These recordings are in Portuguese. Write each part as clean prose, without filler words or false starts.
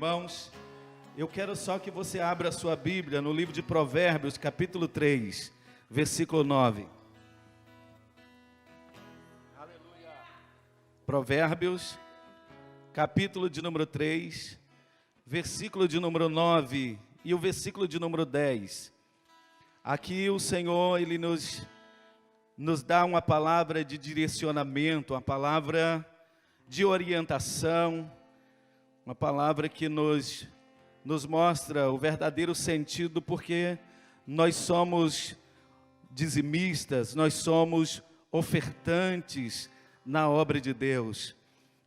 irmãos, eu quero só que você abra a sua Bíblia no livro de Provérbios, capítulo 3, versículo 9. Aleluia. Provérbios, capítulo de número 3, versículo de número 9 e o versículo de número 10. Aqui o Senhor, Ele nos dá uma palavra de direcionamento, uma palavra de orientação, uma palavra que nos mostra o verdadeiro sentido, porque nós somos dizimistas, nós somos ofertantes na obra de Deus.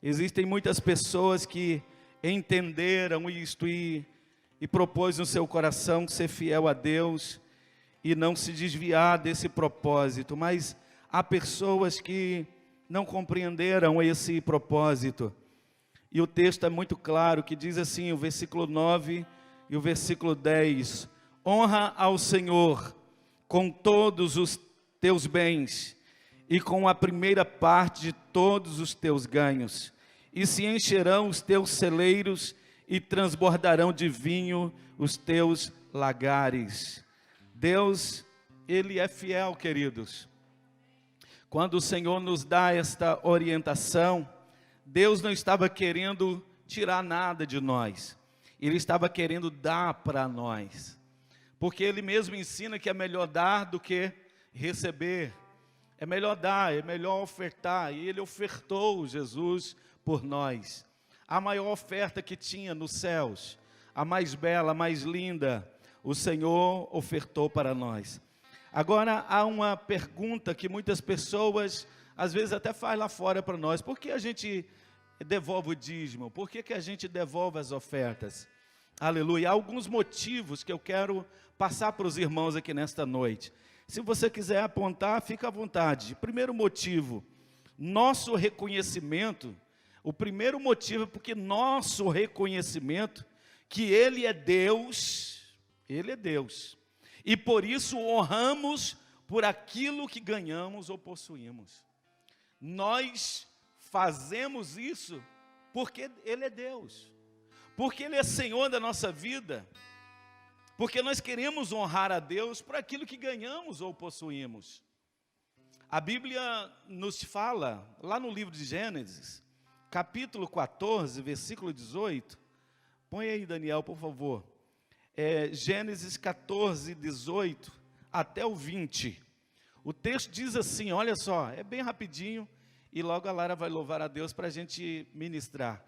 Existem muitas pessoas que entenderam isto e propôs no seu coração ser fiel a Deus e não se desviar desse propósito, mas há pessoas que não compreenderam esse propósito. E o texto é muito claro, que diz assim, o versículo 9 e o versículo 10. Honra ao Senhor com todos os teus bens e com a primeira parte de todos os teus ganhos. E se encherão os teus celeiros e transbordarão de vinho os teus lagares. Deus, Ele é fiel, queridos. Quando o Senhor nos dá esta orientação, Deus não estava querendo tirar nada de nós. Ele estava querendo dar para nós. Porque Ele mesmo ensina que é melhor dar do que receber. É melhor dar, é melhor ofertar. E Ele ofertou Jesus por nós. A maior oferta que tinha nos céus, a mais bela, a mais linda, o Senhor ofertou para nós. Agora, há uma pergunta que muitas pessoas, às vezes até faz lá fora para nós. Por que a gente devolve o dízimo? Por que a gente devolve as ofertas? Aleluia. Há alguns motivos que eu quero passar para os irmãos aqui nesta noite. Se você quiser apontar, fica à vontade. Primeiro motivo, nosso reconhecimento. O primeiro motivo é porque nosso reconhecimento que Ele é Deus, Ele é Deus. E por isso honramos por aquilo que ganhamos ou possuímos. Nós fazemos isso porque Ele é Deus. Porque Ele é Senhor da nossa vida. Porque nós queremos honrar a Deus por aquilo que ganhamos ou possuímos. A Bíblia nos fala, lá no livro de Gênesis, capítulo 14, versículo 18. Põe aí, Daniel, por favor. Gênesis 14, 18 até o 20. O texto diz assim, olha só, é bem rapidinho, e logo a Lara vai louvar a Deus para a gente ministrar.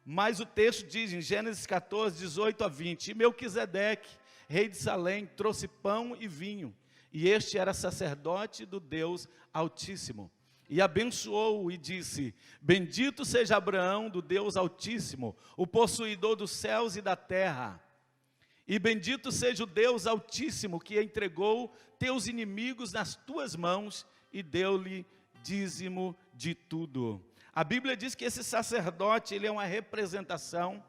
Mas o texto diz em Gênesis 14, 18 a 20, e Melquisedeque, rei de Salém, trouxe pão e vinho, e este era sacerdote do Deus Altíssimo. E abençoou-o e disse, bendito seja Abraão do Deus Altíssimo, o possuidor dos céus e da terra. E bendito seja o Deus Altíssimo, que entregou teus inimigos nas tuas mãos e deu-lhe dízimo de tudo. A Bíblia diz que esse sacerdote, ele é uma representação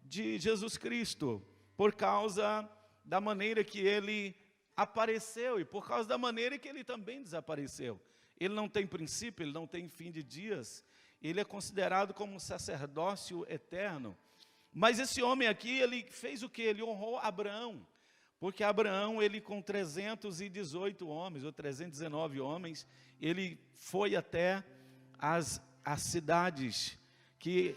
de Jesus Cristo, por causa da maneira que ele apareceu e por causa da maneira que ele também desapareceu. Ele não tem princípio, ele não tem fim de dias, ele é considerado como um sacerdócio eterno. Mas esse homem aqui, ele fez o quê? Ele honrou Abraão, porque Abraão, ele com 318 homens, ou 319 homens, ele foi até as cidades que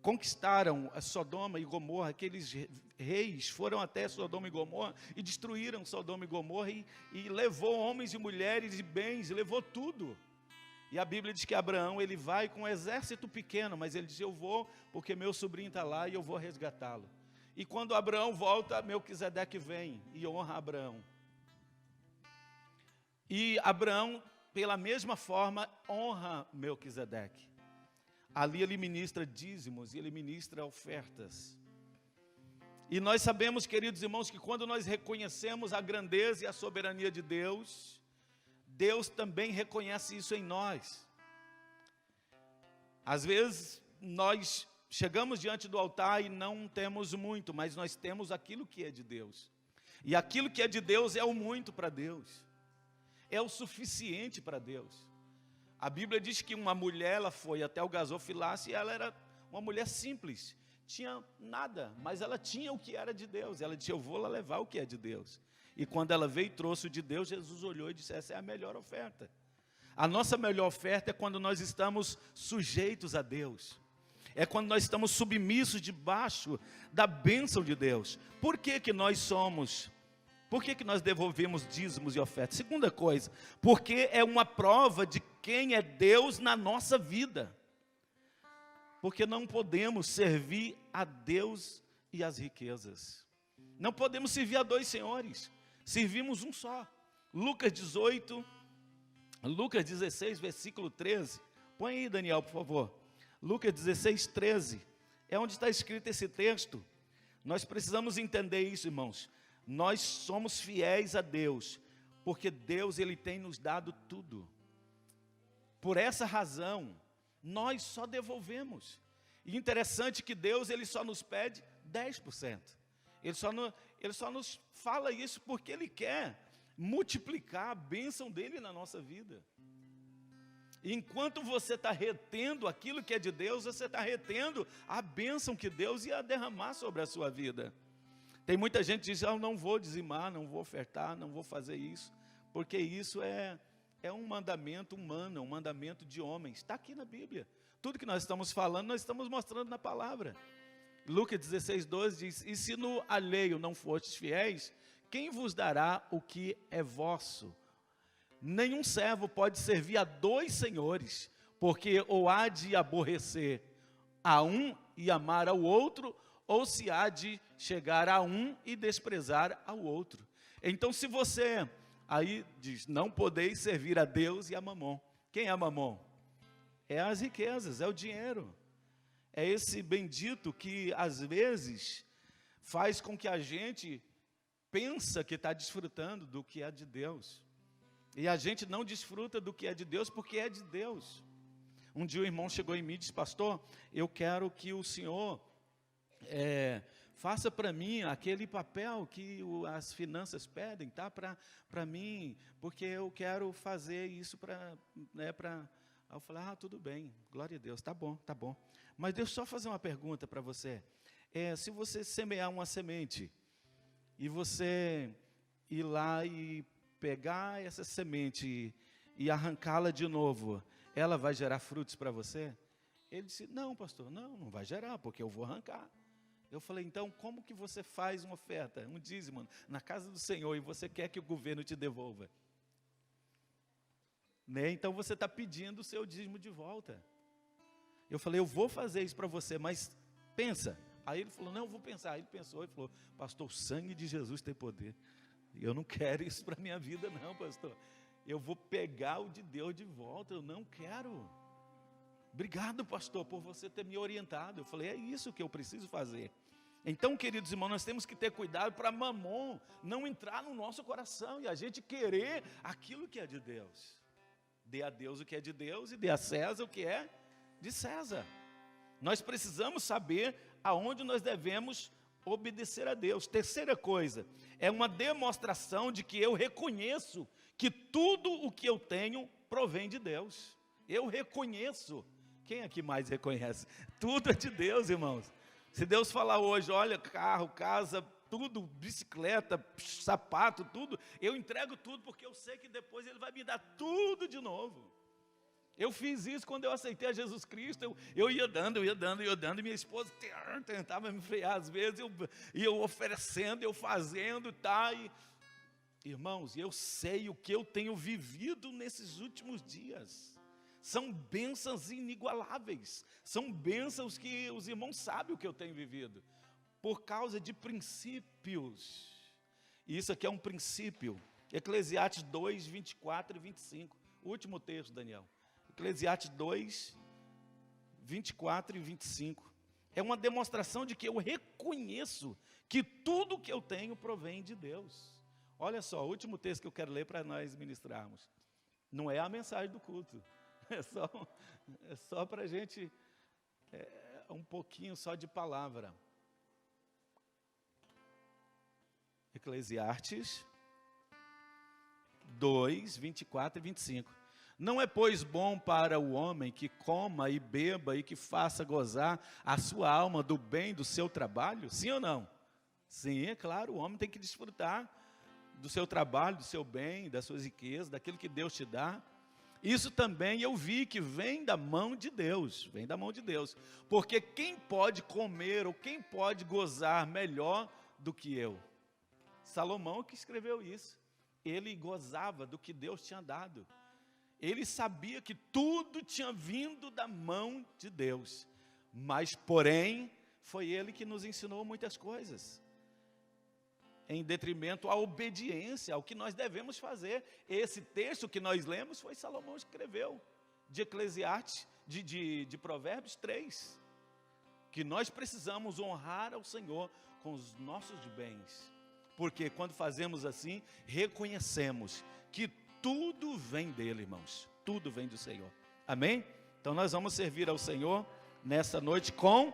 conquistaram a Sodoma e Gomorra. Aqueles reis foram até Sodoma e Gomorra e destruíram Sodoma e Gomorra e levou homens e mulheres e bens, levou tudo. E a Bíblia diz que Abraão, ele vai com um exército pequeno, mas ele diz, eu vou porque meu sobrinho está lá e eu vou resgatá-lo. E quando Abraão volta, Melquisedeque vem e honra Abraão. E Abraão, pela mesma forma, honra Melquisedeque. Ali ele ministra dízimos e ele ministra ofertas. E nós sabemos, queridos irmãos, que quando nós reconhecemos a grandeza e a soberania de Deus, Deus também reconhece isso em nós. Às vezes, nós chegamos diante do altar e não temos muito, mas nós temos aquilo que é de Deus. E aquilo que é de Deus é o muito para Deus. É o suficiente para Deus. A Bíblia diz que uma mulher, ela foi até o gasofilácio e ela era uma mulher simples, tinha nada, mas ela tinha o que era de Deus. Ela disse, eu vou lá levar o que é de Deus. E quando ela veio e trouxe o de Deus, Jesus olhou e disse, essa é a melhor oferta. A nossa melhor oferta é quando nós estamos sujeitos a Deus. É quando nós estamos submissos debaixo da bênção de Deus. Por que que nós somos? Por que que nós devolvemos dízimos e ofertas? Segunda coisa, porque é uma prova de quem é Deus na nossa vida. Porque não podemos servir a Deus e as riquezas. Não podemos servir a dois senhores. Servimos um só. Lucas 16, versículo 13. Põe aí, Daniel, por favor. Lucas 16, 13. É onde está escrito esse texto. Nós precisamos entender isso, irmãos. Nós somos fiéis a Deus, porque Deus, Ele tem nos dado tudo. Por essa razão, nós só devolvemos. E interessante que Deus, Ele só nos pede 10%. Ele só nos fala isso porque Ele quer multiplicar a bênção dEle na nossa vida. E enquanto você está retendo aquilo que é de Deus, você está retendo a bênção que Deus ia derramar sobre a sua vida. Tem muita gente que diz, eu não vou dizimar, não vou ofertar, não vou fazer isso, porque isso é um mandamento humano, um mandamento de homens. Está aqui na Bíblia. Tudo que nós estamos falando, nós estamos mostrando na palavra. Lucas 16, 12 diz, e se no alheio não fostes fiéis, quem vos dará o que é vosso? Nenhum servo pode servir a dois senhores, porque ou há de aborrecer a um e amar ao outro, ou se há de chegar a um e desprezar ao outro. Então, se você, aí diz, não podeis servir a Deus e a Mamon. Quem é Mamon? É as riquezas, é o dinheiro. É esse bendito que, às vezes, faz com que a gente pensa que está desfrutando do que é de Deus. E a gente não desfruta do que é de Deus, porque é de Deus. Um dia o irmão chegou em mim e disse, pastor, eu quero que o senhor faça para mim aquele papel que as finanças pedem, tá? Para mim, porque eu quero fazer isso para... Aí eu falei, tudo bem, glória a Deus, tá bom. Mas deixa eu só fazer uma pergunta para você. Se você semear uma semente, e você ir lá e pegar essa semente e arrancá-la de novo, ela vai gerar frutos para você? Ele disse, não, pastor, não vai gerar, porque eu vou arrancar. Eu falei, então, como que você faz uma oferta, um dízimo, na casa do Senhor, e você quer que o governo te devolva? Né? Então, você está pedindo o seu dízimo de volta. Eu falei, eu vou fazer isso para você, mas pensa. Aí ele falou, não, eu vou pensar. Aí ele pensou e falou, pastor, o sangue de Jesus tem poder. Eu não quero isso para a minha vida não, pastor. Eu vou pegar o de Deus de volta, eu não quero. Obrigado, pastor, por você ter me orientado. Eu falei, é isso que eu preciso fazer. Então, queridos irmãos, nós temos que ter cuidado para Mamon não entrar no nosso coração e a gente querer aquilo que é de Deus. Dê a Deus o que é de Deus e dê a César o que é de César. Nós precisamos saber aonde nós devemos obedecer a Deus. Terceira coisa, é uma demonstração de que eu reconheço que tudo o que eu tenho provém de Deus. Eu reconheço. Quem aqui mais reconhece? Tudo é de Deus, irmãos. Se Deus falar hoje, olha, carro, casa, tudo, bicicleta, sapato, tudo, eu entrego tudo, porque eu sei que depois Ele vai me dar tudo de novo. Eu fiz isso quando eu aceitei a Jesus Cristo, eu ia dando, e minha esposa tentava me frear às vezes, eu oferecendo, eu fazendo, tá, e, irmãos, eu sei o que eu tenho vivido nesses últimos dias. São bênçãos inigualáveis, são bênçãos que os irmãos sabem o que eu tenho vivido, por causa de princípios. E isso aqui é um princípio. Eclesiastes 2, 24 e 25. O último texto, Daniel. Eclesiastes 2, 24 e 25. É uma demonstração de que eu reconheço que tudo que eu tenho provém de Deus. Olha só, o último texto que eu quero ler para nós ministrarmos. Não é a mensagem do culto. É só para a gente, um pouquinho só de palavra. Eclesiastes 2, 24 e 25. Não é, pois, bom para o homem que coma e beba e que faça gozar a sua alma do bem do seu trabalho? Sim ou não? Sim, é claro, o homem tem que desfrutar do seu trabalho, do seu bem, das suas riquezas, daquilo que Deus te dá. Isso também eu vi que vem da mão de Deus, vem da mão de Deus. Porque quem pode comer ou quem pode gozar melhor do que eu? Salomão que escreveu isso. Ele gozava do que Deus tinha dado. Ele sabia que tudo tinha vindo da mão de Deus. Mas, porém, foi ele que nos ensinou muitas coisas. Em detrimento à obediência, ao que nós devemos fazer. Esse texto que nós lemos foi Salomão que escreveu. De Eclesiastes, de Provérbios 3. Que nós precisamos honrar ao Senhor com os nossos bens. Porque quando fazemos assim, reconhecemos que tudo vem dele, irmãos. Tudo vem do Senhor. Amém? Então nós vamos servir ao Senhor nessa noite com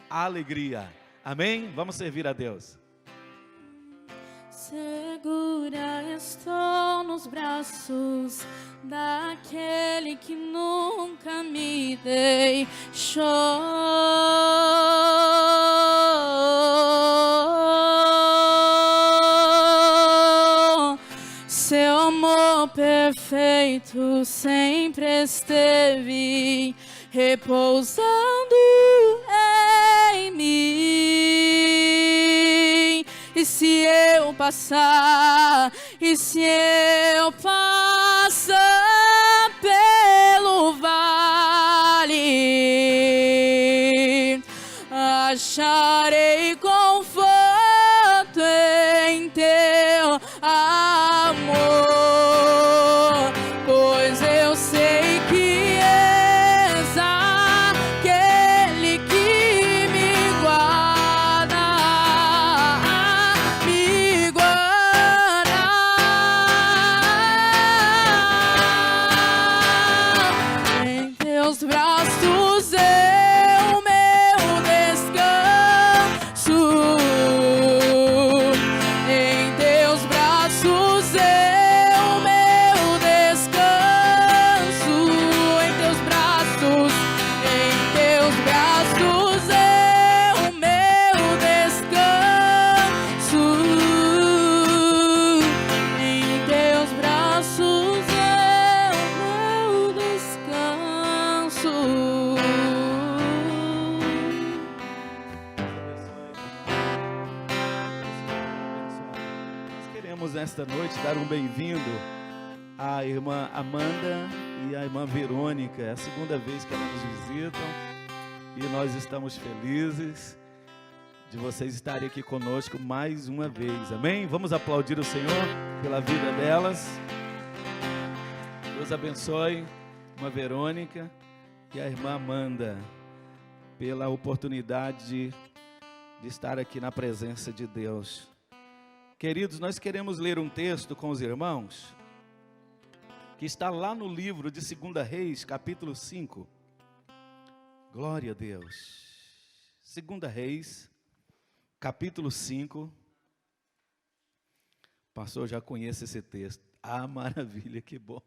alegria. Amém? Vamos servir a Deus. Segura estou nos braços daquele que nunca me deixou. Seu amor perfeito sempre esteve repousando em mim. E se eu passar, e se eu passar pelo vale, acharei conforto em teu amor, pois eu sei que és aquele que me guarda, me guarda. Em teus braços é o meu descanso. Em teus braços é o meu descanso. Em teus braços é o meu descanso. Em teus braços é o meu descanso. Nós queremos nesta noite dar um bem-vindo à irmã Amanda e à irmã Verônica. É a segunda vez que elas nos visitam e nós estamos felizes de vocês estarem aqui conosco mais uma vez. Amém? Vamos aplaudir o Senhor pela vida delas. Deus abençoe a irmã Verônica e a irmã Amanda pela oportunidade de estar aqui na presença de Deus. Queridos, nós queremos ler um texto com os irmãos, que está lá no livro de 2 Reis, capítulo 5. Glória a Deus. 2 Reis, capítulo 5. O pastor já conhece esse texto. Ah, maravilha, que bom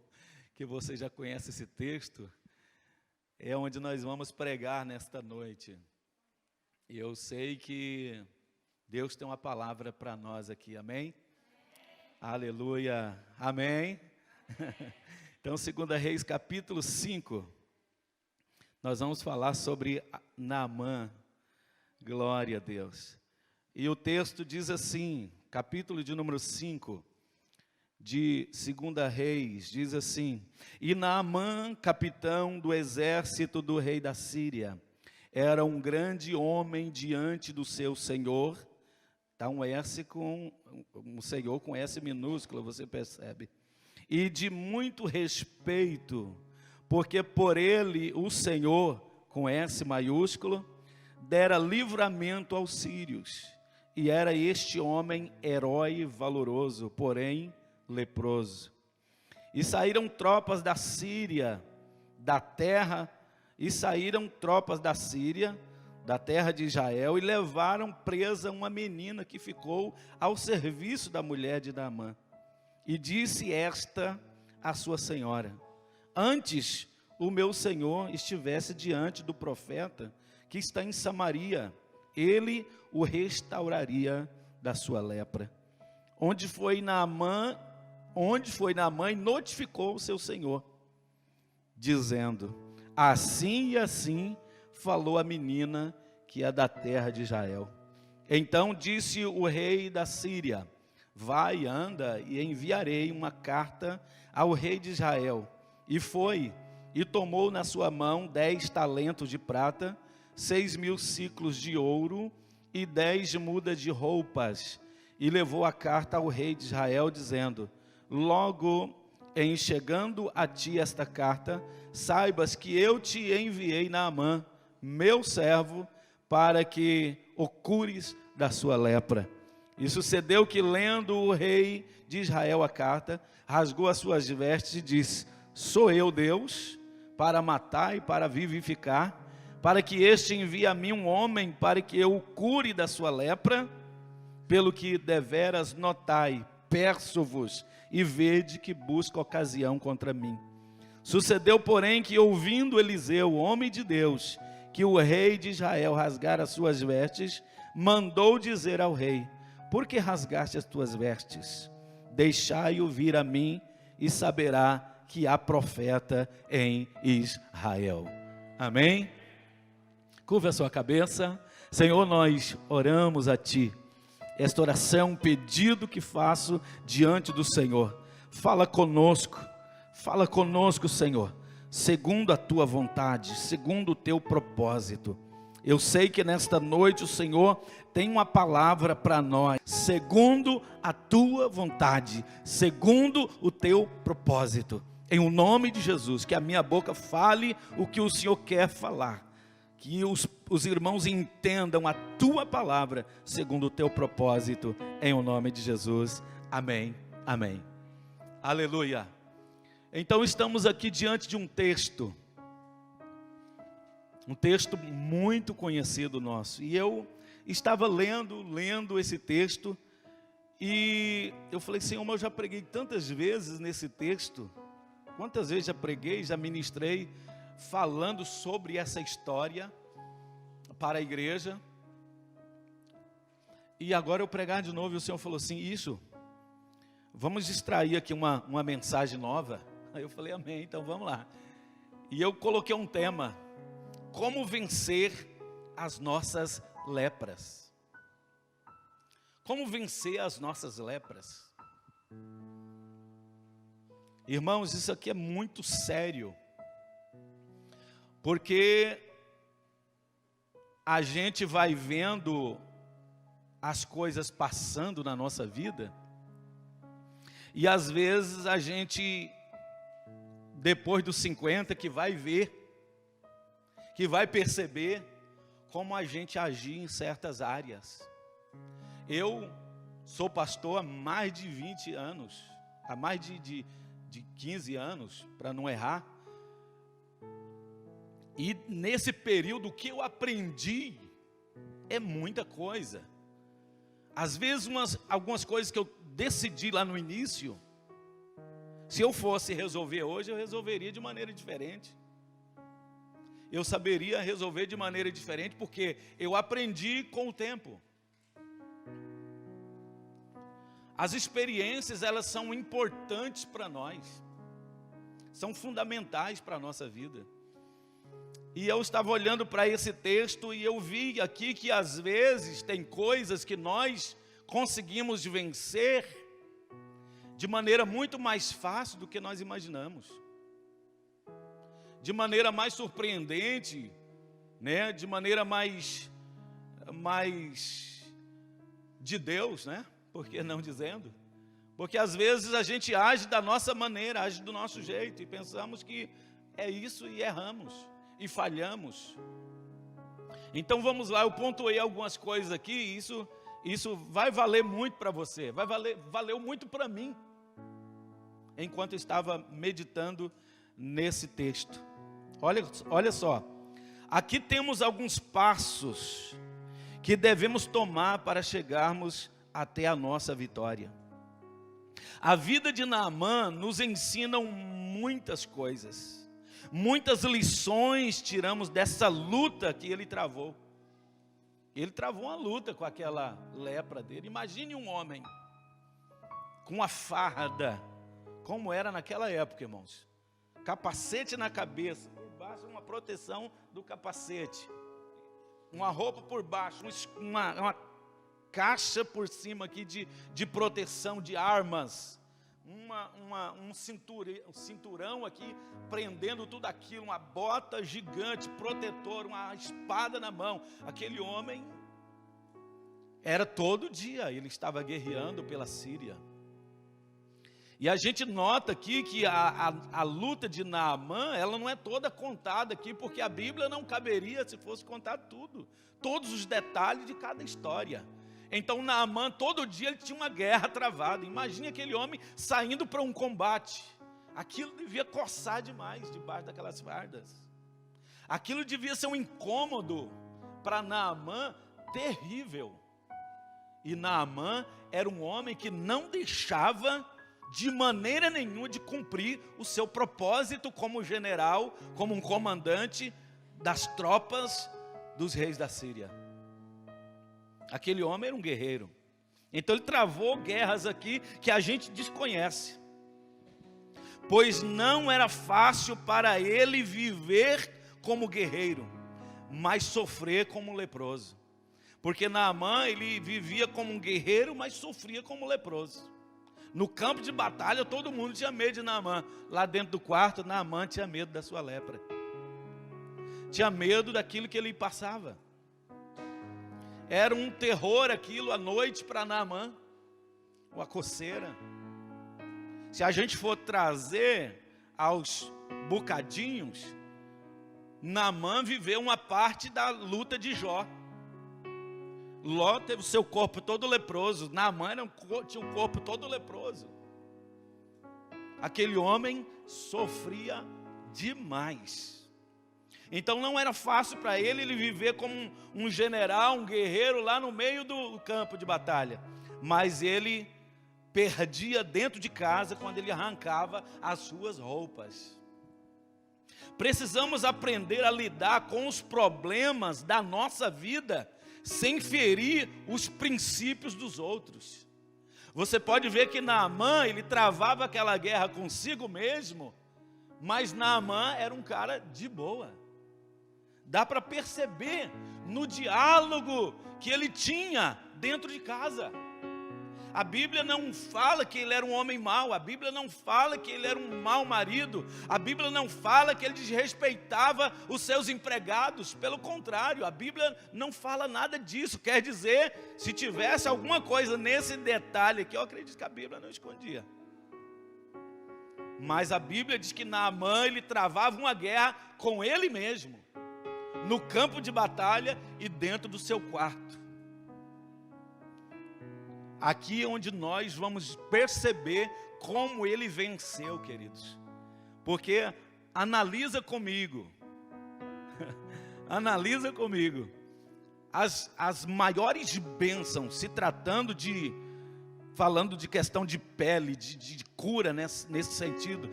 que você já conhece esse texto. É onde nós vamos pregar nesta noite. E eu sei que Deus tem uma palavra para nós aqui, amém? Aleluia, amém? Então, 2 Reis, capítulo 5, nós vamos falar sobre Naamã, glória a Deus. E o texto diz assim, capítulo de número 5, de 2 Reis, diz assim: E Naamã, capitão do exército do rei da Síria, era um grande homem diante do seu senhor. Está um S com um Senhor com S minúsculo, você percebe. E de muito respeito, porque por ele o Senhor, com S maiúsculo, dera livramento aos sírios. E era este homem herói valoroso, porém leproso. E saíram tropas da Síria, da terra de Israel, e levaram presa uma menina que ficou ao serviço da mulher de Naamã. E disse esta à sua senhora: antes o meu senhor estivesse diante do profeta que está em Samaria, ele o restauraria da sua lepra. Onde foi Naamã e notificou o seu senhor, dizendo: assim e assim falou a menina que é da terra de Israel. Então disse o rei da Síria: vai, anda, e enviarei uma carta ao rei de Israel. E foi, e tomou na sua mão 10 talentos de prata, 6.000 ciclos de ouro e 10 mudas de roupas, e levou a carta ao rei de Israel, dizendo: logo em chegando a ti esta carta, saibas que eu te enviei Naamã, meu servo, para que o cures da sua lepra. E sucedeu que, lendo o rei de Israel a carta, rasgou as suas vestes e disse: sou eu Deus, para matar e para vivificar, para que este envie a mim um homem, para que eu o cure da sua lepra? Pelo que deveras notai, peço-vos, e vede que busca ocasião contra mim. Sucedeu, porém, que ouvindo Eliseu, o homem de Deus, que o rei de Israel rasgara as suas vestes, mandou dizer ao rei: por que rasgaste as tuas vestes? Deixai-o vir a mim, e saberá que há profeta em Israel. Amém? Curva a sua cabeça. Senhor, nós oramos a Ti. Esta oração é um pedido que faço diante do Senhor. Fala conosco, Senhor, segundo a Tua vontade, segundo o Teu propósito. Eu sei que nesta noite o Senhor tem uma palavra para nós, segundo a Tua vontade, segundo o Teu propósito. Em o nome de Jesus, que a minha boca fale o que o Senhor quer falar, que os irmãos entendam a Tua palavra, segundo o Teu propósito, em o nome de Jesus. Amém, amém. Aleluia. Então estamos aqui diante de um texto muito conhecido nosso, e eu estava lendo esse texto, e eu falei: Senhor, mas eu já preguei tantas vezes nesse texto, quantas vezes já preguei, já ministrei, falando sobre essa história para a igreja, e agora eu pregar de novo, e o Senhor falou assim: isso, vamos extrair aqui uma mensagem nova. Aí eu falei: amém, então vamos lá. E eu coloquei um tema: como vencer as nossas lepras. Como vencer as nossas lepras. Irmãos, isso aqui é muito sério, porque a gente vai vendo as coisas passando na nossa vida, e às vezes a gente, depois dos 50, que vai ver, que vai perceber como a gente agir em certas áreas. Eu sou pastor há mais de 20 anos, há mais de 15 anos, para não errar. E nesse período, o que eu aprendi é muita coisa. Às vezes algumas coisas que eu decidi lá no início, se eu fosse resolver hoje, eu resolveria de maneira diferente. Eu saberia resolver de maneira diferente, porque eu aprendi com o tempo. As experiências, elas são importantes para nós, são fundamentais para a nossa vida. E eu estava olhando para esse texto, e eu vi aqui que às vezes tem coisas que nós conseguimos vencer de maneira muito mais fácil do que nós imaginamos, de maneira mais surpreendente, né? De maneira mais de Deus, né? Por que não dizendo? Porque às vezes a gente age da nossa maneira, age do nosso jeito, e pensamos que é isso, e erramos, e falhamos. Então vamos lá, eu pontuei algumas coisas aqui, isso vai valer muito para você, valeu muito para mim, enquanto eu estava meditando nesse texto. Olha só, aqui temos alguns passos que devemos tomar para chegarmos até a nossa vitória. A vida de Naamã nos ensina muitas coisas, muitas lições tiramos dessa luta que ele travou. Ele travou uma luta com aquela lepra dele. Imagine um homem com a farda, como era naquela época, irmãos. Capacete na cabeça, por baixo uma proteção do capacete, uma roupa por baixo, uma caixa por cima aqui de proteção de armas, um cinturão aqui prendendo tudo aquilo, uma bota gigante, protetor, uma espada na mão. Aquele homem era todo dia, ele estava guerreando pela Síria. E a gente nota aqui que a luta de Naamã, ela não é toda contada aqui, porque a Bíblia não caberia se fosse contar tudo, todos os detalhes de cada história. Então Naamã, todo dia ele tinha uma guerra travada. Imagine aquele homem saindo para um combate. Aquilo devia coçar demais debaixo daquelas fardas. Aquilo devia ser um incômodo para Naamã terrível. E Naamã era um homem que não deixava de maneira nenhuma de cumprir o seu propósito como general, como um comandante das tropas dos reis da Síria. Aquele homem era um guerreiro. Então ele travou guerras aqui que a gente desconhece. Pois não era fácil para ele viver como guerreiro, mas sofrer como leproso. Porque Naamã, ele vivia como um guerreiro, mas sofria como leproso. No campo de batalha, todo mundo tinha medo de Naamã. Lá dentro do quarto, Naamã tinha medo da sua lepra. Tinha medo daquilo que ele passava. Era um terror aquilo à noite para Naamã, uma coceira. Se a gente for trazer aos bocadinhos, Naamã viveu uma parte da luta de Jó. Ló teve o seu corpo todo leproso, Naamã tinha um corpo todo leproso. Aquele homem sofria demais. Então não era fácil para ele viver como um general, um guerreiro lá no meio do campo de batalha. Mas ele perdia dentro de casa quando ele arrancava as suas roupas. Precisamos aprender a lidar com os problemas da nossa vida sem ferir os princípios dos outros. Você pode ver que Naamã, ele travava aquela guerra consigo mesmo, mas Naamã era um cara de boa. Dá para perceber no diálogo que ele tinha dentro de casa. A Bíblia não fala que ele era um homem mau, a Bíblia não fala que ele era um mau marido, a Bíblia não fala que ele desrespeitava os seus empregados, pelo contrário, a Bíblia não fala nada disso. Quer dizer, se tivesse alguma coisa nesse detalhe aqui, eu acredito que a Bíblia não escondia. Mas a Bíblia diz que Naamã, ele travava uma guerra com ele mesmo, no campo de batalha e dentro do seu quarto. Aqui é onde nós vamos perceber como ele venceu, queridos. Porque analisa comigo, analisa comigo, as maiores bênçãos, se tratando falando de questão de pele, de cura nesse sentido,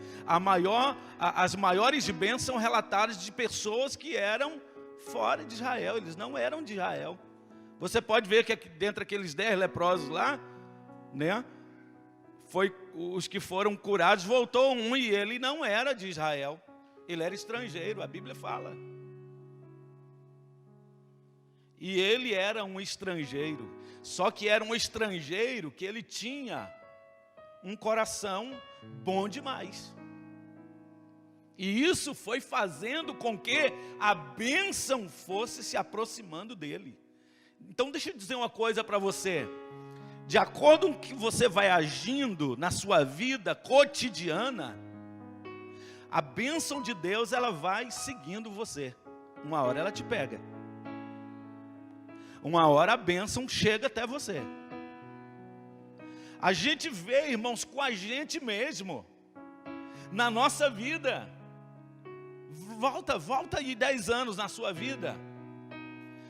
as maiores bênçãos são relatadas de pessoas que eram fora de Israel, eles não eram de Israel. Você pode ver que dentre aqueles 10 leprosos lá, né, foi os que foram curados, voltou um e ele não era de Israel, ele era estrangeiro, a Bíblia fala. E ele era um estrangeiro, só que era um estrangeiro que ele tinha um coração bom demais. E isso foi fazendo com que a bênção fosse se aproximando dele. Então deixa eu dizer uma coisa para você. De acordo com que você vai agindo na sua vida cotidiana, a bênção de Deus, ela vai seguindo você. Uma hora ela te pega. Uma hora a bênção chega até você. A gente vê, irmãos, com a gente mesmo, na nossa vida. Volta aí 10 anos na sua vida.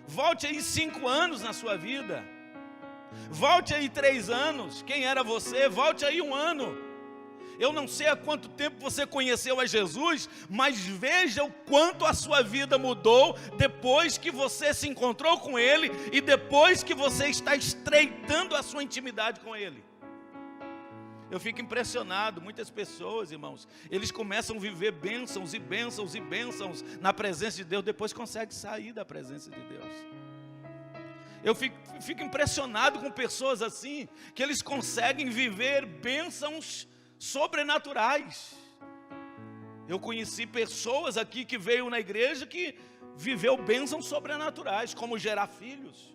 Volte aí 5 anos na sua vida. Volte aí 3 anos, quem era você? Volte aí 1 ano. Eu não sei há quanto tempo você conheceu a Jesus, mas veja o quanto a sua vida mudou depois que você se encontrou com Ele e depois que você está estreitando a sua intimidade com Ele. Eu fico impressionado, muitas pessoas, irmãos, eles começam a viver bênçãos e bênçãos e bênçãos na presença de Deus, depois conseguem sair da presença de Deus. Eu fico impressionado com pessoas assim, que eles conseguem viver bênçãos sobrenaturais. Eu conheci pessoas aqui que veio na igreja que viveu bênçãos sobrenaturais, como gerar filhos,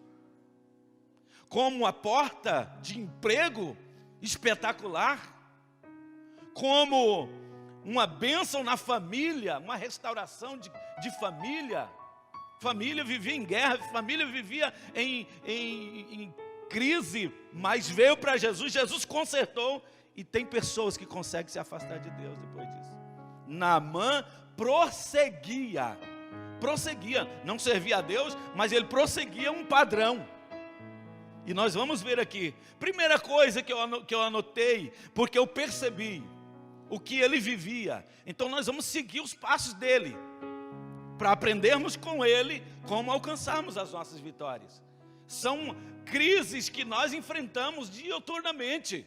como a porta de emprego espetacular, como uma bênção na família, uma restauração de família. Família vivia em guerra, família vivia em crise, mas veio para Jesus, Jesus consertou, e tem pessoas que conseguem se afastar de Deus depois disso. Naamã prosseguia, não servia a Deus, mas ele prosseguia um padrão. E nós vamos ver aqui, primeira coisa que eu anotei, porque eu percebi o que ele vivia. Então nós vamos seguir os passos dele, para aprendermos com ele como alcançarmos as nossas vitórias. São crises que nós enfrentamos diuturnamente.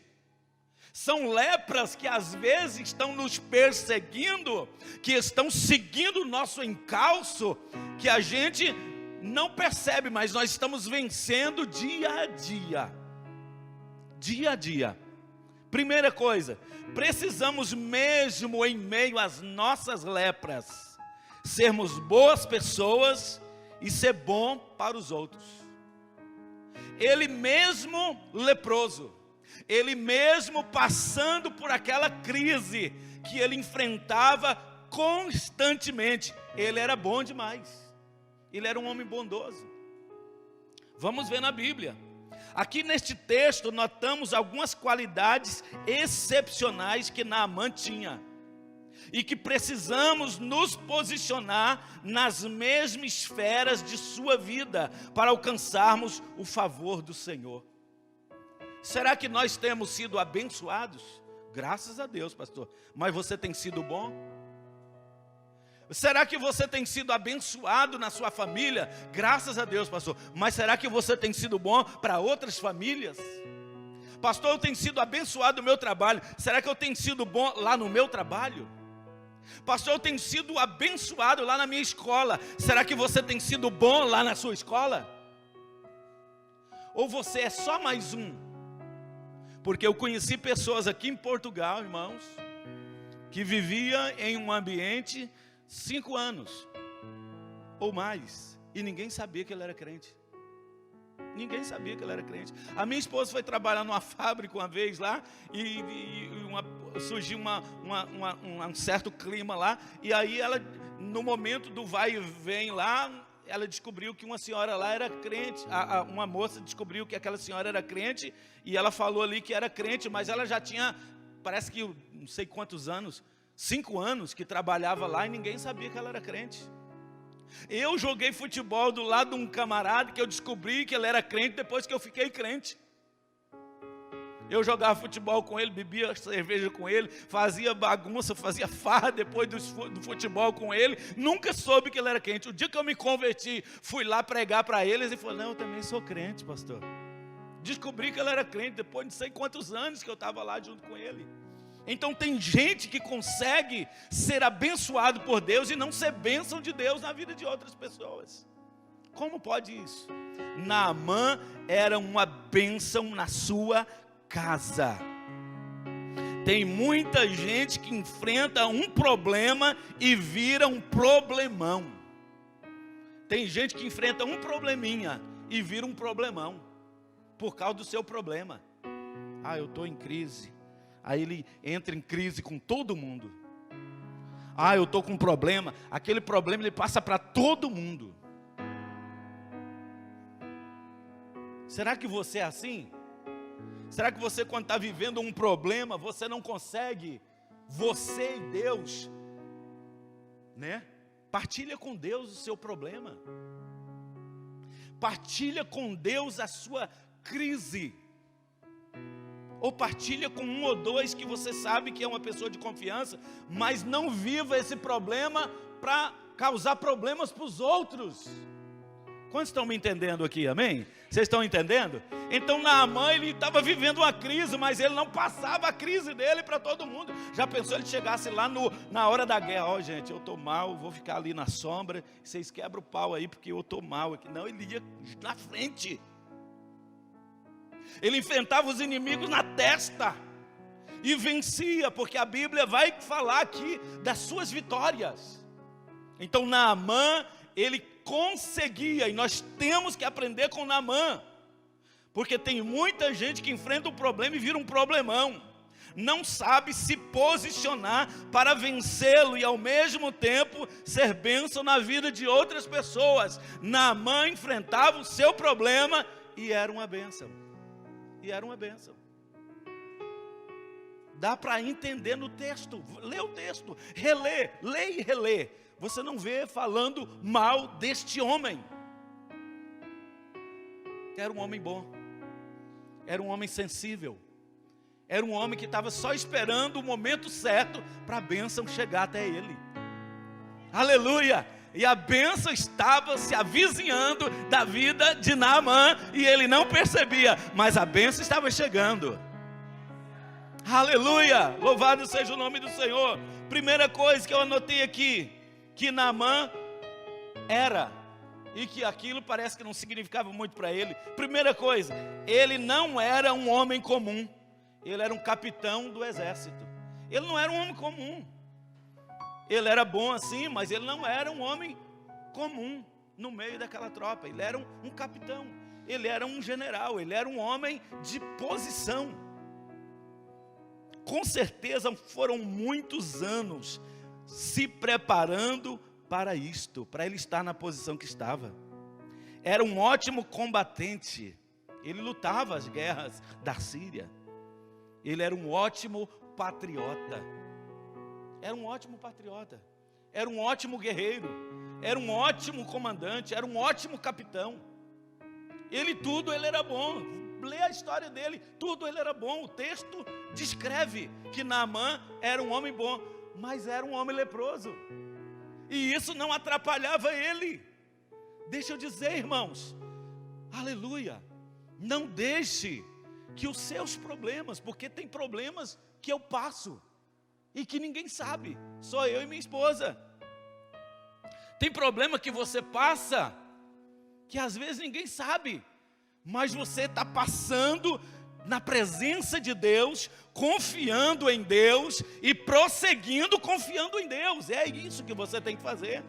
São lepras que às vezes estão nos perseguindo, que estão seguindo o nosso encalço, que a gente não percebe, mas nós estamos vencendo dia a dia. Dia a dia. Primeira coisa, precisamos mesmo em meio às nossas lepras, sermos boas pessoas e ser bom para os outros. Ele mesmo leproso, ele mesmo passando por aquela crise que ele enfrentava constantemente, ele era bom demais. Ele era um homem bondoso. Vamos ver na Bíblia. Aqui neste texto notamos algumas qualidades excepcionais que Naamã tinha, e que precisamos nos posicionar nas mesmas esferas de sua vida para alcançarmos o favor do Senhor. Será que nós temos sido abençoados? Graças a Deus, pastor. Mas você tem sido bom? Será que você tem sido abençoado na sua família? Graças a Deus, pastor. Mas será que você tem sido bom para outras famílias? Pastor, eu tenho sido abençoado no meu trabalho. Será que eu tenho sido bom lá no meu trabalho? Pastor, eu tenho sido abençoado lá na minha escola. Será que você tem sido bom lá na sua escola? Ou você é só mais um? Porque eu conheci pessoas aqui em Portugal, irmãos, que viviam em um ambiente 5 anos ou mais, e ninguém sabia que ele era crente. Ninguém sabia que ele era crente. A minha esposa foi trabalhar numa fábrica uma vez lá, e surgiu um certo clima lá, e aí ela, no momento do vai e vem lá, ela descobriu que uma senhora lá era crente. Uma moça descobriu que aquela senhora era crente, e ela falou ali que era crente, mas ela já tinha, parece que não sei quantos anos, 5 anos que trabalhava lá, e ninguém sabia que ela era crente. Eu joguei futebol do lado de um camarada que eu descobri que ele era crente depois que eu fiquei crente. Eu jogava futebol com ele, bebia cerveja com ele, fazia bagunça, fazia farra depois do futebol com ele. Nunca soube que ele era crente. O dia que eu me converti, fui lá pregar para eles e falei: não, eu também sou crente, pastor. Descobri que ele era crente depois de não sei quantos anos que eu estava lá junto com ele. Então tem gente que consegue ser abençoado por Deus e não ser bênção de Deus na vida de outras pessoas. Como pode isso? Naamã era uma bênção na sua casa. Tem muita gente que enfrenta um problema e vira um problemão. Tem gente que enfrenta um probleminha e vira um problemão por causa do seu problema. Eu estou em crise. Aí ele entra em crise com todo mundo. Eu estou com um problema. Aquele problema ele passa para todo mundo. Será que você é assim? Será que você, quando está vivendo um problema, você não consegue, você e Deus, né? Partilha com Deus o seu problema. Partilha com Deus a sua crise. Ou partilha com um ou dois que você sabe que é uma pessoa de confiança, mas não viva esse problema para causar problemas para os outros. Quantos estão me entendendo aqui, amém? Vocês estão entendendo? Então Naamã, ele estava vivendo uma crise, mas ele não passava a crise dele para todo mundo. Já pensou ele chegasse lá na hora da guerra? Ó, gente, eu estou mal, vou ficar ali na sombra, vocês quebram o pau aí porque eu estou mal aqui. Não, ele ia na frente. Ele enfrentava os inimigos na testa e vencia, porque a Bíblia vai falar aqui das suas vitórias. Então Naamã, ele conseguia, e nós temos que aprender com Naamã, porque tem muita gente que enfrenta um problema e vira um problemão, não sabe se posicionar para vencê-lo e ao mesmo tempo ser bênção na vida de outras pessoas. Naamã enfrentava o seu problema e era uma bênção. E era uma bênção. Dá para entender no texto. Lê o texto, relê, lê e relê. Você não vê falando mal deste homem. Era um homem bom. Era um homem sensível. Era um homem que estava só esperando o momento certo para a bênção chegar até ele. Aleluia! E a bênção estava se avizinhando da vida de Naamã, e ele não percebia, mas a bênção estava chegando. Aleluia! Louvado seja o nome do Senhor. Primeira coisa que eu anotei aqui, que Naamã era, e que aquilo parece que não significava muito para ele. Primeira coisa, ele não era um homem comum, ele era um capitão do exército. Ele não era um homem comum. Ele era bom assim, mas ele não era um homem comum no meio daquela tropa. Ele era um capitão, ele era um general, ele era um homem de posição. Com certeza foram muitos anos se preparando para isto, para ele estar na posição que estava. Era um ótimo combatente, ele lutava as guerras da Síria. Ele era um ótimo patriota. Era um ótimo patriota, era um ótimo guerreiro, era um ótimo comandante, era um ótimo capitão. Ele era bom. Lê a história dele, tudo ele era bom. O texto descreve que Naamã era um homem bom, mas era um homem leproso, e isso não atrapalhava ele. Deixa eu dizer, irmãos, aleluia, não deixe que os seus problemas, porque tem problemas que eu passo e que ninguém sabe, só eu e minha esposa. Tem problema que você passa, que às vezes ninguém sabe, mas você está passando na presença de Deus, confiando em Deus e prosseguindo confiando em Deus. É isso que você tem que fazer.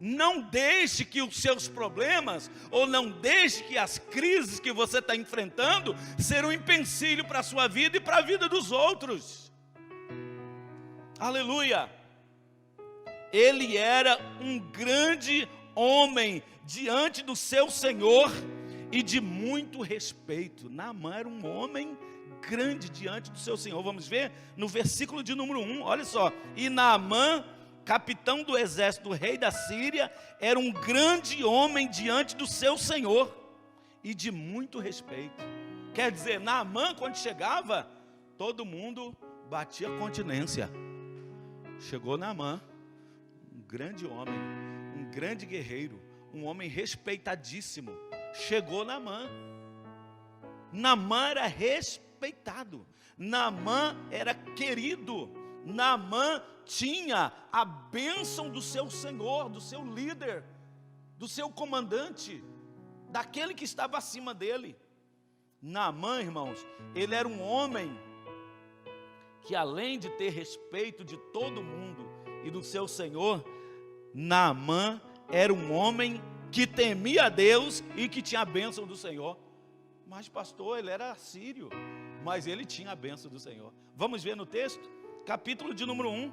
Não deixe que os seus problemas, ou não deixe que as crises que você está enfrentando, sejam um empecilho para a sua vida e para a vida dos outros. Aleluia! Ele era um grande homem diante do seu Senhor e de muito respeito. Naamã era um homem grande diante do seu Senhor. Vamos ver no versículo de número 1, olha só. E Naamã, capitão do exército do rei da Síria, era um grande homem diante do seu Senhor e de muito respeito. Quer dizer, Naamã, quando chegava, todo mundo batia continência. Chegou Naamã, um grande homem, um grande guerreiro, um homem respeitadíssimo. Chegou Naamã. Naamã era respeitado, Naamã era querido, Naamã tinha a bênção do seu senhor, do seu líder, do seu comandante, daquele que estava acima dele. Naamã, irmãos, ele era um homem que, além de ter respeito de todo mundo e do seu senhor, Naamã era um homem que temia a Deus e que tinha a bênção do Senhor. Mas pastor, ele era assírio, mas ele tinha a bênção do Senhor. Vamos ver no texto, capítulo de número 1,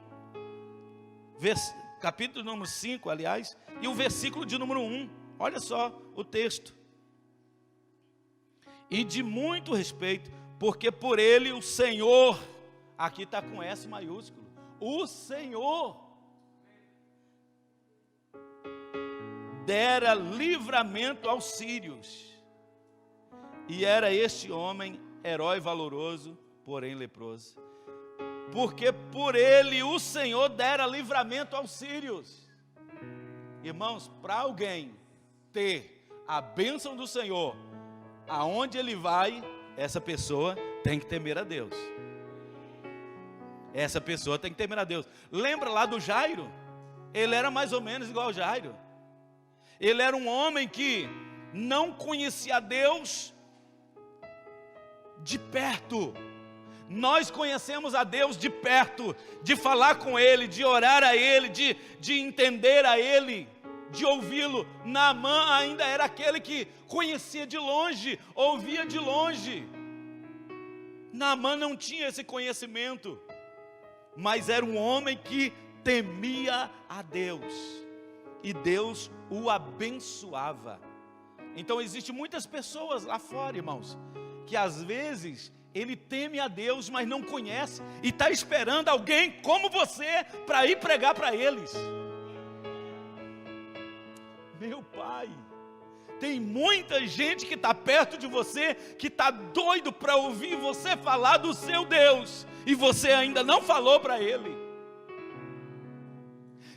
capítulo número 5, aliás, e o versículo de número 1, olha só o texto. E de muito respeito, porque por ele o Senhor, aqui está com S maiúsculo, o Senhor dera livramento aos sírios, E era este homem, herói valoroso, porém leproso, porque por ele o Senhor dera livramento aos sírios. Irmãos, para alguém ter a bênção do Senhor, aonde ele vai, essa pessoa tem que temer a Deus. Essa pessoa tem que temer a Deus. Lembra lá do Jairo? Ele era mais ou menos igual ao Jairo. Ele era um homem que não conhecia a Deus de perto. Nós conhecemos a Deus de perto, de falar com Ele, de orar a Ele, de entender a Ele, de ouvi-lo. Naamã ainda era aquele que conhecia de longe, ouvia de longe. Naamã não tinha esse conhecimento, mas era um homem que temia a Deus, e Deus o abençoava. Então existem muitas pessoas lá fora, irmãos, que às vezes ele teme a Deus, mas não conhece, e está esperando alguém como você para ir pregar para eles. Meu Pai, tem muita gente que está perto de você, que está doido para ouvir você falar do seu Deus, e você ainda não falou para ele.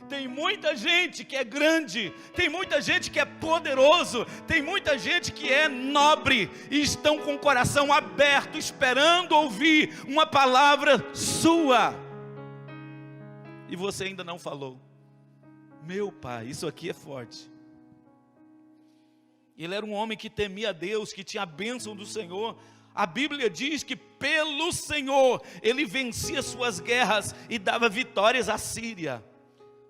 Tem muita gente que é grande, tem muita gente que é poderoso, tem muita gente que é nobre, e estão com o coração aberto, esperando ouvir uma palavra sua, e você ainda não falou. Meu Pai, isso aqui é forte. Ele era um homem que temia a Deus, que tinha a bênção do Senhor. A Bíblia diz que pelo Senhor ele vencia suas guerras e dava vitórias à Síria.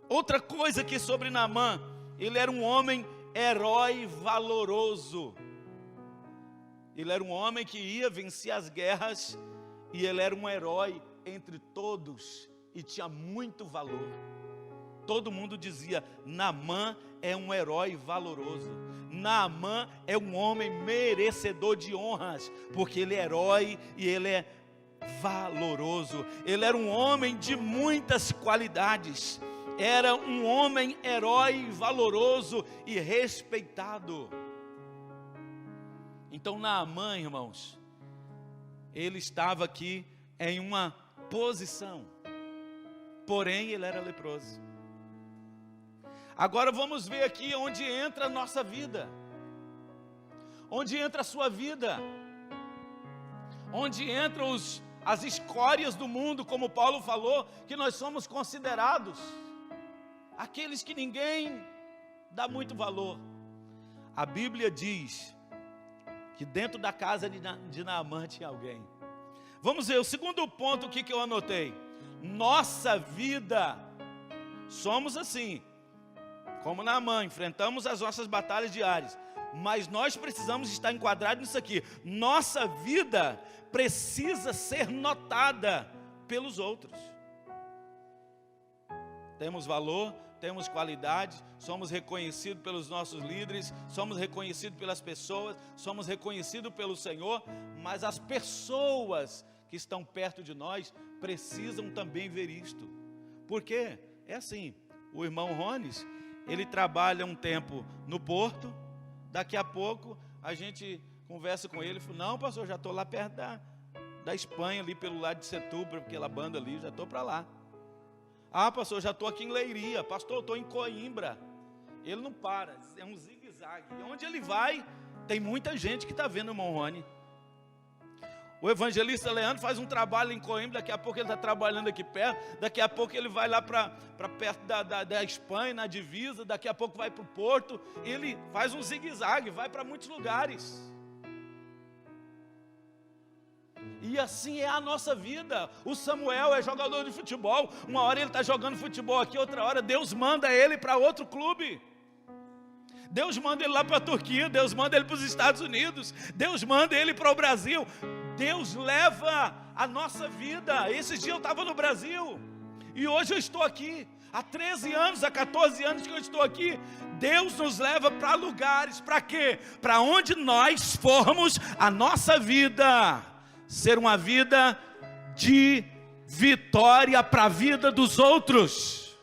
Outra coisa que sobre Naamã, ele era um homem herói valoroso. Ele era um homem que ia vencer as guerras, e ele era um herói entre todos, e tinha muito valor. Todo mundo dizia: Naamã é um herói valoroso. Naamã é um homem merecedor de honras, porque ele é herói e ele é valoroso. Ele era um homem de muitas qualidades. Era um homem herói, valoroso e respeitado. Então Naamã, irmãos, ele estava aqui em uma posição, porém ele era leproso. Agora vamos ver aqui onde entra a nossa vida, onde entra a sua vida, onde entram as escórias do mundo, como Paulo falou, que nós somos considerados aqueles que ninguém dá muito valor. A Bíblia diz que dentro da casa de Naamã tinha alguém. Vamos ver o segundo ponto que eu anotei. Nossa vida, somos assim, como Naamã, enfrentamos as nossas batalhas diárias, mas nós precisamos estar enquadrados nisso aqui. Nossa vida precisa ser notada pelos outros. Temos valor, temos qualidade, somos reconhecidos pelos nossos líderes, somos reconhecidos pelas pessoas, somos reconhecidos pelo Senhor, mas as pessoas que estão perto de nós precisam também ver isto. Porque é assim, o irmão Rones, ele trabalha um tempo no Porto, daqui a pouco a gente conversa com ele, fala: não, pastor, já estou lá perto da Espanha, ali pelo lado de Setúbal, aquela banda ali, já estou para lá. Ah, pastor, já estou aqui em Leiria. Pastor, eu estou em Coimbra. Ele não para, é um zigue-zague. E onde ele vai, tem muita gente que está vendo o irmão Rony. O evangelista Leandro faz um trabalho em Coimbra, daqui a pouco ele está trabalhando aqui perto, daqui a pouco ele vai lá para perto da Espanha, na divisa, daqui a pouco vai para o Porto. Ele faz um zigue-zague, vai para muitos lugares. E assim é a nossa vida. O Samuel é jogador de futebol, uma hora ele está jogando futebol aqui, outra hora Deus manda ele para outro clube. Deus manda ele lá para a Turquia, Deus manda ele para os Estados Unidos, Deus manda ele para o Brasil. Deus leva a nossa vida. Esses dias eu estava no Brasil, e hoje eu estou aqui. Há 13 anos, há 14 anos que eu estou aqui. Deus nos leva para lugares, para quê? Para onde nós formos, a nossa vida ser uma vida de vitória para a vida dos outros.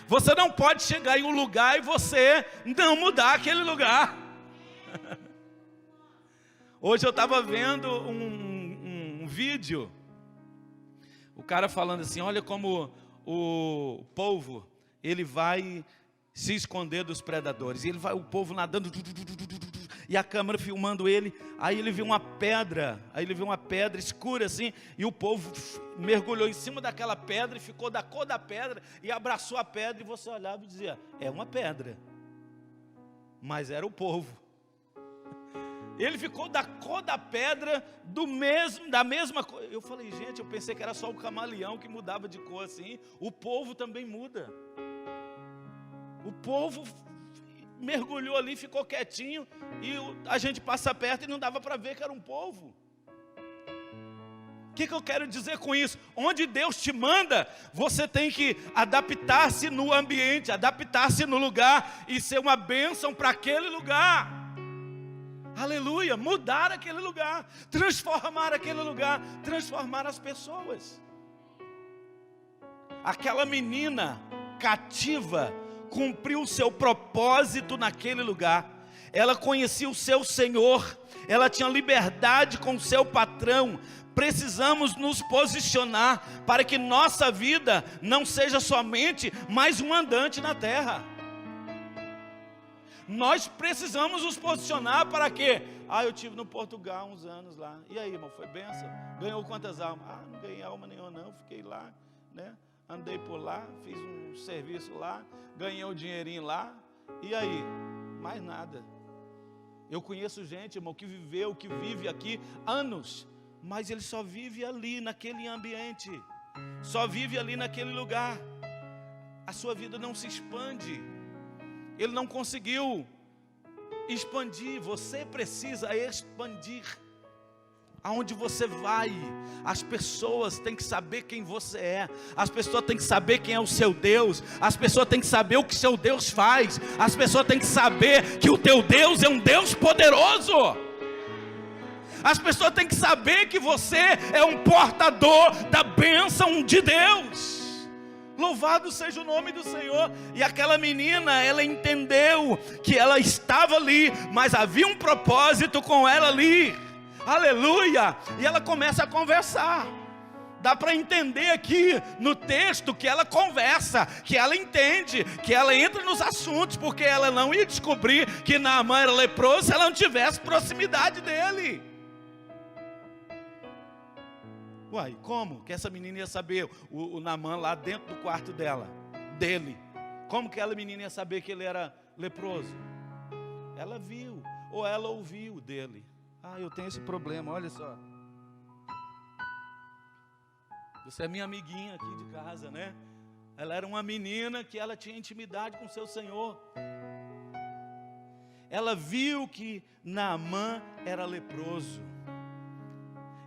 Você não pode chegar em um lugar e você não mudar aquele lugar. Hoje eu estava vendo um vídeo, o cara falando assim, olha como o polvo, ele vai se esconder dos predadores. E ele vai, o povo nadando, e a câmera filmando ele. Aí ele viu uma pedra, escura assim, e o povo mergulhou em cima daquela pedra e ficou da cor da pedra e abraçou a pedra, e você olhava e dizia, é uma pedra. Mas era o povo. Ele ficou da cor da pedra, da mesma cor. Eu falei, gente, eu pensei que era só o camaleão que mudava de cor assim. O povo também muda. O povo mergulhou ali, ficou quietinho, e a gente passa perto e não dava para ver que era um povo. O que eu quero dizer com isso? Onde Deus te manda, você tem que adaptar-se no ambiente, adaptar-se no lugar e ser uma bênção para aquele lugar. Aleluia, mudar aquele lugar, transformar aquele lugar, transformar as pessoas. Aquela menina cativa cumpriu o seu propósito naquele lugar. Ela conhecia o seu Senhor, ela tinha liberdade com o seu patrão. Precisamos nos posicionar para que nossa vida não seja somente mais um andante na terra. Nós precisamos nos posicionar para quê? Eu tive no Portugal uns anos lá. E aí, irmão, foi bênção? Ganhou quantas almas? Não ganhei alma nenhuma não, fiquei lá, né? Andei por lá, fiz um serviço lá, ganhei um dinheirinho lá. E aí? Mais nada. Eu conheço gente, irmão, que viveu, que vive aqui anos, mas ele só vive ali, naquele ambiente. Só vive ali naquele lugar. A sua vida não se expande. Ele não conseguiu expandir. Você precisa expandir. Aonde você vai, as pessoas têm que saber quem você é. As pessoas têm que saber quem é o seu Deus. As pessoas têm que saber o que seu Deus faz. As pessoas têm que saber que o teu Deus é um Deus poderoso. As pessoas têm que saber que você é um portador da bênção de Deus. Louvado seja o nome do Senhor. E aquela menina, ela entendeu que ela estava ali, mas havia um propósito com ela ali. Aleluia! E ela começa a conversar. Dá para entender aqui no texto que ela conversa, que ela entende, que ela entra nos assuntos, porque ela não ia descobrir que Naamã era leproso se ela não tivesse proximidade dele. Uai, como que essa menina ia saber o Naamã lá dentro do quarto dele? Como que aquela menina ia saber que ele era leproso? Ela viu, ou ela ouviu dele. Eu tenho esse problema, olha só. Você é minha amiguinha aqui de casa, né? Ela era uma menina que ela tinha intimidade com seu Senhor. Ela viu que Naamã era leproso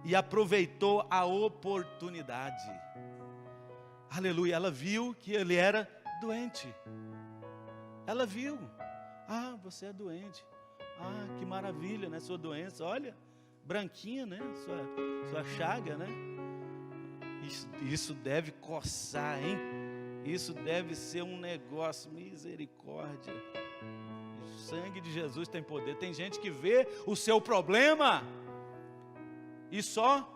e aproveitou a oportunidade. Aleluia, ela viu que ele era doente. Ela viu, você é doente. Que maravilha, né? Sua doença, olha, branquinha, né? Sua chaga, né? Isso deve coçar, hein? Isso deve ser um negócio, misericórdia. O sangue de Jesus tem poder. Tem gente que vê o seu problema e só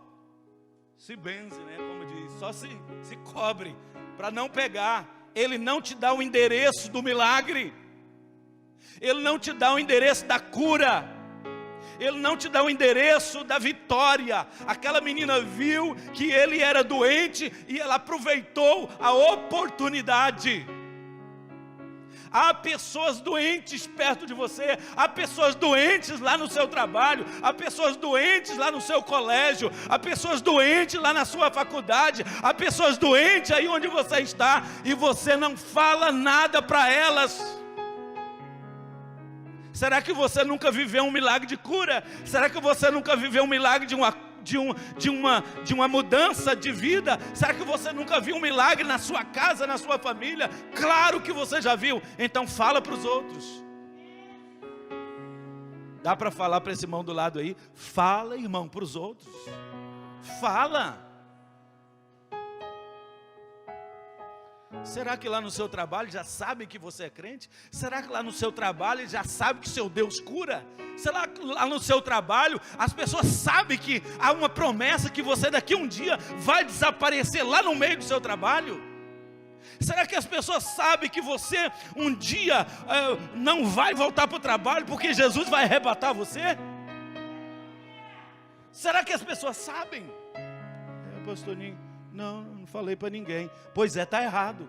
se benze, né? Como diz, só se cobre para não pegar. Ele não te dá o endereço do milagre. Ele não te dá o endereço da cura. Ele não te dá o endereço da vitória. Aquela menina viu que ele era doente e ela aproveitou a oportunidade. Há pessoas doentes perto de você, há pessoas doentes lá no seu trabalho, há pessoas doentes lá no seu colégio, há pessoas doentes lá na sua faculdade, há pessoas doentes aí onde você está e você não fala nada para elas. Será que você nunca viveu um milagre de cura? Será que você nunca viveu um milagre de uma mudança de vida? Será que você nunca viu um milagre na sua casa, na sua família? Claro que você já viu. Então fala para os outros. Dá para falar para esse irmão do lado aí? Fala, irmão, para os outros. Fala. Será que lá no seu trabalho já sabem que você é crente? Será que lá no seu trabalho já sabe que seu Deus cura? Será que lá no seu trabalho as pessoas sabem que há uma promessa que você daqui um dia vai desaparecer lá no meio do seu trabalho? Será que as pessoas sabem que você um dia não vai voltar para o trabalho porque Jesus vai arrebatar você? Será que as pessoas sabem? Pastor Ninho, não falei para ninguém. Pois é, está errado.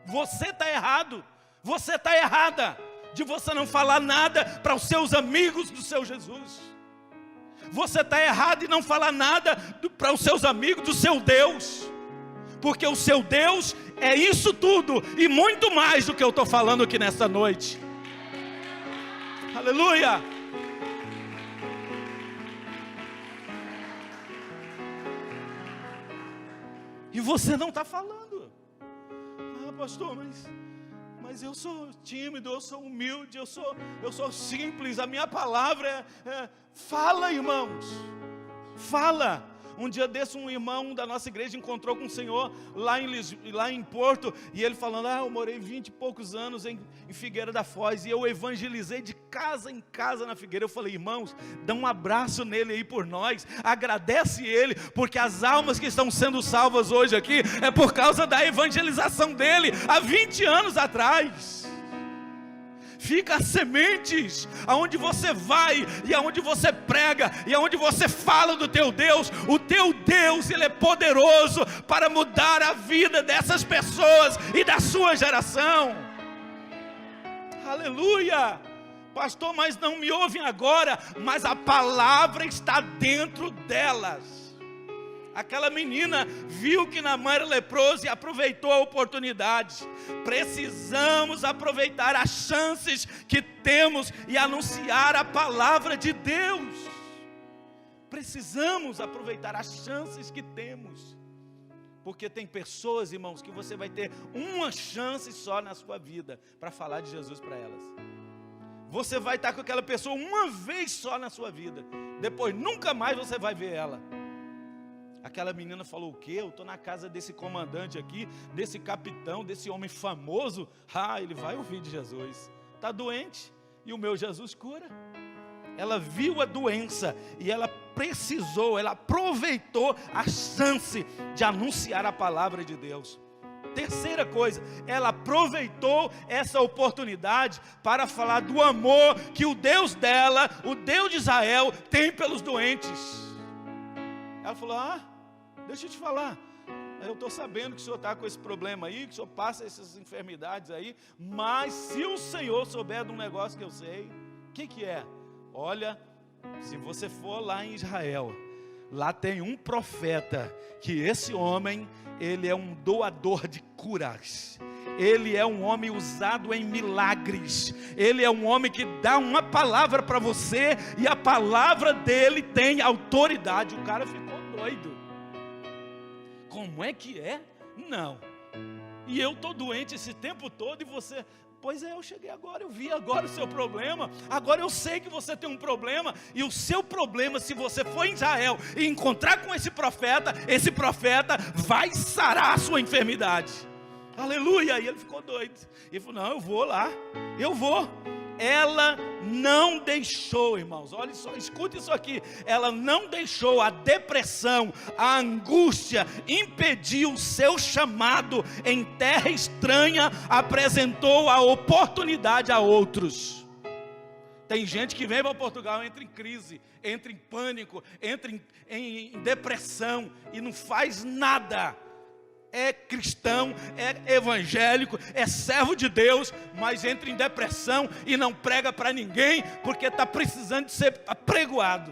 Você está errado. Você está errada de você não falar nada para os seus amigos do seu Jesus. Você está errado em não falar nada para os seus amigos do seu Deus. Porque o seu Deus é isso tudo e muito mais do que eu estou falando aqui nesta noite. Aleluia! E você não está falando. Pastor, mas eu sou tímido, eu sou humilde, eu sou simples. A minha palavra fala, irmãos. Fala. Um dia desse, um irmão da nossa igreja encontrou com o Senhor lá em Porto, e ele falando, eu morei 20 e poucos anos em Figueira da Foz, e eu evangelizei de casa em casa na Figueira. Eu falei, irmãos, dá um abraço nele aí por nós, agradece ele, porque as almas que estão sendo salvas hoje aqui, é por causa da evangelização dele, há 20 anos atrás. Fica as sementes, aonde você vai, e aonde você prega, e aonde você fala do teu Deus. O teu Deus, Ele é poderoso para mudar a vida dessas pessoas e da sua geração. Aleluia! Pastor, mas não me ouvem agora, mas a palavra está dentro delas. Aquela menina viu que Naamã era leproso e aproveitou a oportunidade. Precisamos aproveitar as chances que temos e anunciar a palavra de Deus. Precisamos aproveitar as chances que temos. Porque tem pessoas, irmãos, que você vai ter uma chance só na sua vida para falar de Jesus para elas. Você vai estar com aquela pessoa uma vez só na sua vida. Depois nunca mais você vai ver ela. Aquela menina falou, o quê? Eu estou na casa desse comandante aqui, desse capitão, desse homem famoso. Ele vai ouvir de Jesus. Está doente e o meu Jesus cura. Ela viu a doença e ela precisou, ela aproveitou a chance de anunciar a palavra de Deus. Terceira coisa, ela aproveitou essa oportunidade para falar do amor que o Deus dela, o Deus de Israel, tem pelos doentes. Ela falou, deixa eu te falar, eu estou sabendo que o senhor está com esse problema aí, que o senhor passa essas enfermidades aí, mas se o Senhor souber de um negócio que eu sei, o que é? Olha, se você for lá em Israel, lá tem um profeta, que esse homem, ele é um doador de curas. Ele é um homem usado em milagres. Ele é um homem que dá uma palavra para você, e a palavra dele tem autoridade. O cara ficou doido. Como é que é? Não. E eu estou doente esse tempo todo e você... Pois é, eu cheguei agora, eu vi agora o seu problema. Agora eu sei que você tem um problema. E o seu problema, se você for em Israel e encontrar com esse profeta vai sarar a sua enfermidade. Aleluia. E ele ficou doido. Ele falou, não, eu vou lá, eu vou. Ela não deixou, irmãos, olha só, escute isso aqui. Ela não deixou a depressão, a angústia impedir o seu chamado. Em terra estranha, apresentou a oportunidade a outros. Tem gente que vem para Portugal, entra em crise, entra em pânico, entra em depressão e não faz nada. É cristão, é evangélico, é servo de Deus, mas entra em depressão e não prega para ninguém, porque está precisando de ser apregoado.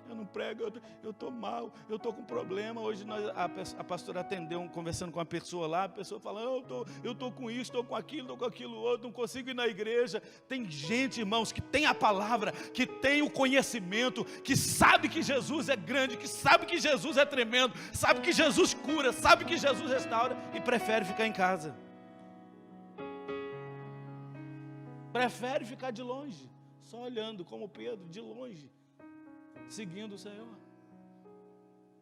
Eu não prego, eu estou mal, eu estou com problema. Hoje a pastora atendeu, conversando com uma pessoa lá, a pessoa fala, eu estou com isso, estou com aquilo outro, não consigo ir na igreja. Tem gente, irmãos, que tem a palavra, que tem o conhecimento, que sabe que Jesus é grande, que sabe que Jesus é tremendo, sabe que Jesus cura, sabe que Jesus restaura, e prefere ficar em casa. Prefere ficar de longe, só olhando, como Pedro, de longe, seguindo o Senhor.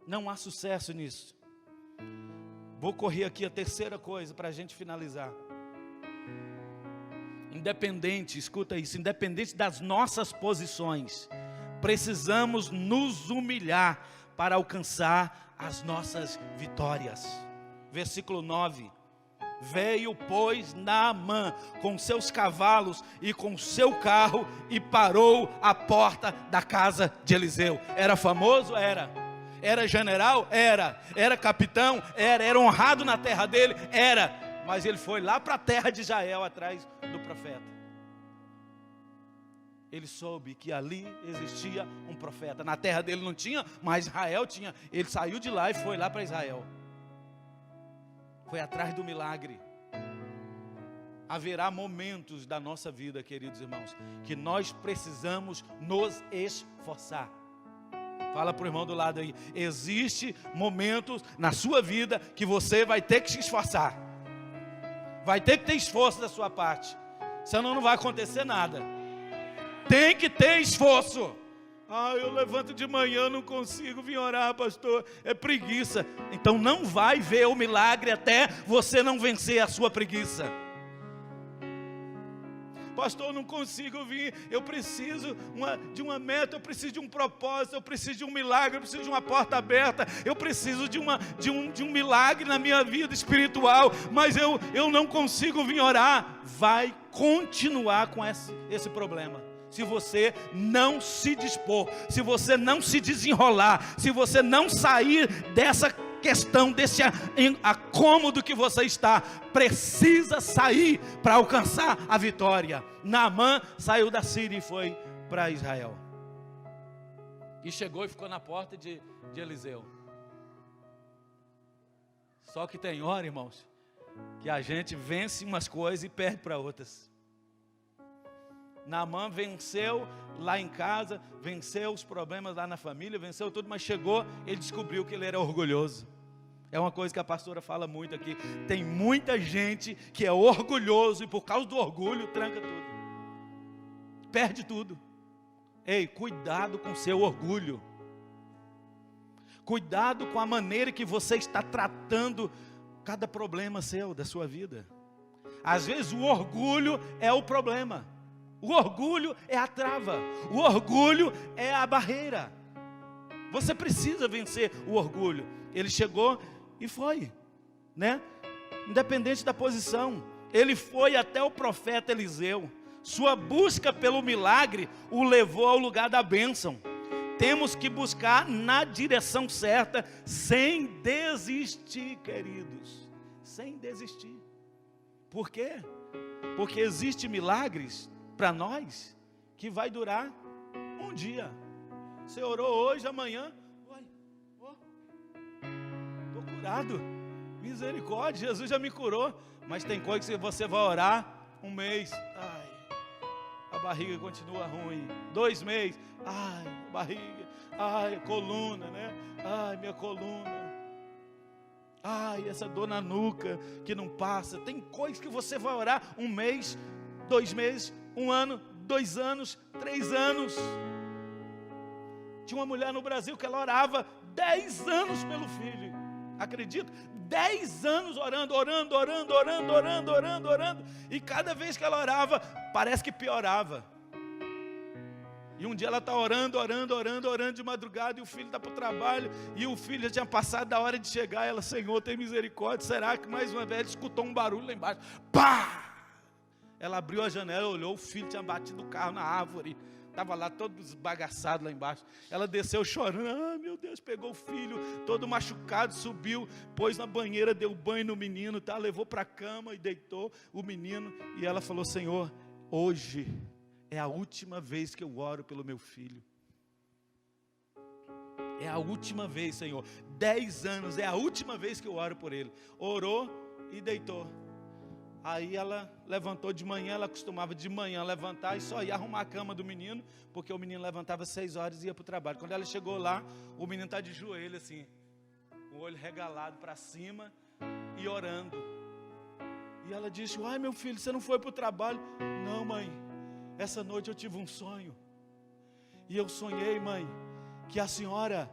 Não há sucesso nisso. Vou correr aqui a terceira coisa para a gente finalizar. Independente, escuta isso, independente das nossas posições, precisamos nos humilhar para alcançar as nossas vitórias. Versículo 9. Veio, pois, Naamã com seus cavalos e com seu carro e parou à porta da casa de Eliseu. Era famoso? Era. Era general? Era. Era capitão? Era honrado na terra dele? Era. Mas ele foi lá para a terra de Israel, atrás do profeta. Ele soube que ali existia um profeta. Na terra dele não tinha, mas Israel tinha. Ele saiu de lá e foi lá para Israel. Foi atrás do milagre. Haverá momentos da nossa vida, queridos irmãos, que nós precisamos nos esforçar. Fala para o irmão do lado aí. Existe momentos na sua vida que você vai ter que se esforçar. Vai ter que ter esforço da sua parte. Senão não vai acontecer nada. Tem que ter esforço. Eu levanto de manhã, não consigo vir orar, pastor, é preguiça. Então não vai ver o milagre até você não vencer a sua preguiça. Pastor, eu não consigo vir, eu preciso de uma meta, eu preciso de um propósito, eu preciso de um milagre, eu preciso de uma porta aberta, eu preciso de um milagre na minha vida espiritual, mas eu não consigo vir orar. Vai continuar com esse problema. Se você não se dispor, se você não se desenrolar, se você não sair dessa questão, desse acômodo que você está, precisa sair para alcançar a vitória. Naamã saiu da Síria e foi para Israel. E chegou e ficou na porta de Eliseu. Só que tem hora, irmãos, que a gente vence umas coisas e perde para outras. Naamã venceu lá em casa, venceu os problemas lá na família, venceu tudo, mas chegou, ele descobriu que ele era orgulhoso. É uma coisa que a pastora fala muito aqui. Tem muita gente que é orgulhoso e por causa do orgulho tranca tudo. Perde tudo. Ei, cuidado com o seu orgulho. Cuidado com a maneira que você está tratando cada problema seu, da sua vida. Às vezes o orgulho é o problema. O orgulho é a trava. O orgulho é a barreira. Você precisa vencer o orgulho. Ele chegou e foi, né? Independente da posição, ele foi até o profeta Eliseu. Sua busca pelo milagre o levou ao lugar da bênção. Temos que buscar na direção certa, sem desistir, queridos. Sem desistir. Por quê? Porque existem milagres para nós que vai durar um dia. Você orou hoje, amanhã, estou curado, misericórdia, Jesus já me curou. Mas tem coisa que você vai orar um mês, a barriga continua ruim. 2 meses, barriga, coluna, né? Minha coluna. Essa dor na nuca que não passa. Tem coisas que você vai orar um mês, 2 meses, 1 ano, 2 anos, 3 anos. Tinha uma mulher no Brasil que ela orava 10 anos pelo filho. Acredita? 10 anos orando. E cada vez que ela orava, parece que piorava. E um dia ela está orando de madrugada, e o filho está para o trabalho, e o filho já tinha passado da hora de chegar. Ela, Senhor, tem misericórdia. Será que mais uma vez ele escutou um barulho lá embaixo? Pá! Ela abriu a janela, olhou, o filho tinha batido o carro na árvore. Estava lá todo esbagaçado lá embaixo. Ela desceu chorando. Meu Deus, pegou o filho todo machucado, subiu, pôs na banheira, deu banho no menino, levou para a cama e deitou o menino. E ela falou, Senhor, hoje é a última vez que eu oro pelo meu filho. É a última vez, Senhor. 10 anos, é a última vez que eu oro por ele. Orou e deitou. Aí ela levantou de manhã, ela costumava de manhã levantar e só ia arrumar a cama do menino, porque o menino levantava 6 horas e ia para o trabalho. Quando ela chegou lá, o menino está de joelho assim, o olho regalado para cima e orando. E ela disse, meu filho, você não foi para o trabalho? Não, mãe, essa noite eu tive um sonho. E eu sonhei, mãe, que a senhora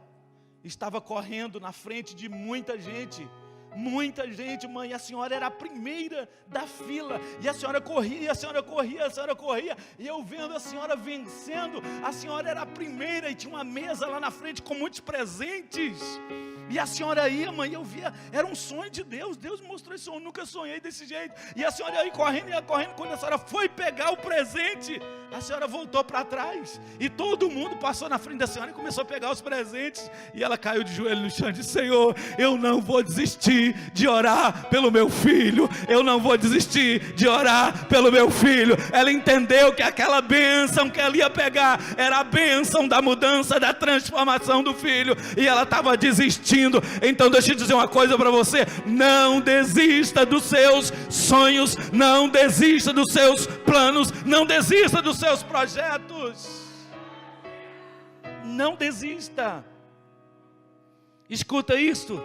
estava correndo na frente de muita gente, muita gente, mãe, a senhora era a primeira da fila, e a senhora corria, a senhora corria, a senhora corria, e eu vendo a senhora vencendo, a senhora era a primeira, e tinha uma mesa lá na frente com muitos presentes, e a senhora ia, mãe, eu via, era um sonho de Deus, Deus me mostrou esse sonho, nunca sonhei desse jeito, e a senhora ia correndo, quando a senhora foi pegar o presente, a senhora voltou para trás, e todo mundo passou na frente da senhora e começou a pegar os presentes, e ela caiu de joelho no chão e disse: Senhor, eu não vou desistir de orar pelo meu filho, eu não vou desistir de orar pelo meu filho. Ela entendeu que aquela bênção que ela ia pegar, era a bênção da mudança, da transformação do filho, e ela estava desistindo. Então deixa eu dizer uma coisa para você: não desista dos seus sonhos, não desista dos seus planos, não desista dos seus projetos, não desista. Escuta isso,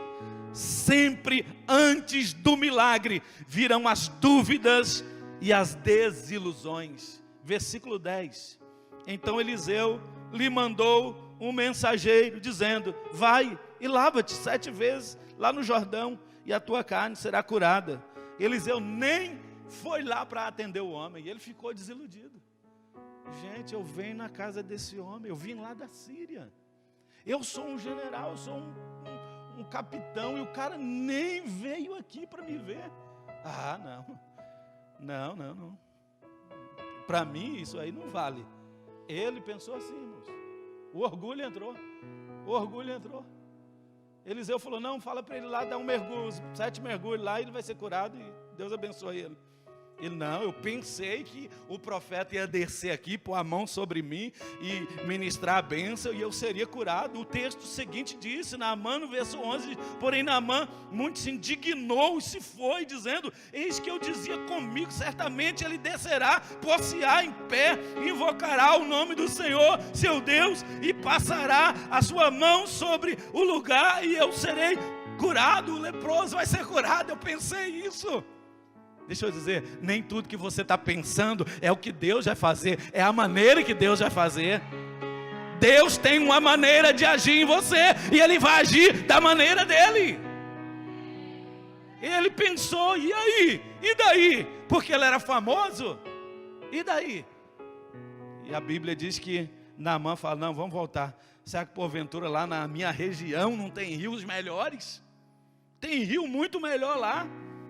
sempre antes do milagre virão as dúvidas e as desilusões. Versículo 10, então Eliseu lhe mandou um mensageiro dizendo: vai e lava-te 7 vezes lá no Jordão, e a tua carne será curada. Eliseu nem foi lá para atender o homem, e ele ficou desiludido. Gente, eu venho na casa desse homem, eu vim lá da Síria, eu sou um general, eu sou um capitão, e o cara nem veio aqui para me ver. Ah, não, para mim isso aí não vale. Ele pensou assim, irmãos, o orgulho entrou. Eliseu falou: não, fala para ele lá dar um mergulho, 7 mergulhos lá, e ele vai ser curado, e Deus abençoe ele. Ele: não, eu pensei que o profeta ia descer aqui, pôr a mão sobre mim e ministrar a bênção, e eu seria curado. O texto seguinte disse, Naamã, no verso 11, porém Naamã muito se indignou e se foi, dizendo: eis que eu dizia comigo, certamente ele descerá, pôr-se-á em pé, invocará o nome do Senhor, seu Deus, e passará a sua mão sobre o lugar, e eu serei curado. O leproso vai ser curado. Eu pensei isso. Deixa eu dizer, nem tudo que você está pensando é o que Deus vai fazer, é a maneira que Deus vai fazer. Deus tem uma maneira de agir em você, e Ele vai agir da maneira dEle. Ele pensou: e aí? E daí? Porque ele era famoso? E daí? E a Bíblia diz que Naamã fala: não, vamos voltar. Será que porventura lá na minha região não tem rios melhores? Tem rio muito melhor lá?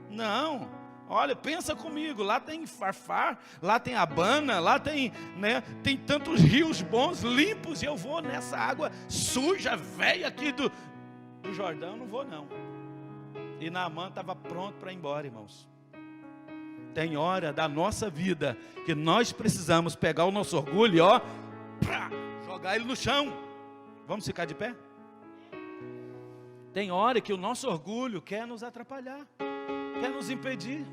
Não. Olha, pensa comigo, lá tem Farfar, lá tem Abana, lá tem, tem tantos rios bons, limpos, e eu vou nessa água suja, velha aqui do Jordão, não vou não. E Naamã estava pronto para ir embora, irmãos. Tem hora da nossa vida que nós precisamos pegar o nosso orgulho, jogar ele no chão. Vamos ficar de pé? Tem hora que o nosso orgulho quer nos atrapalhar, quer nos impedir.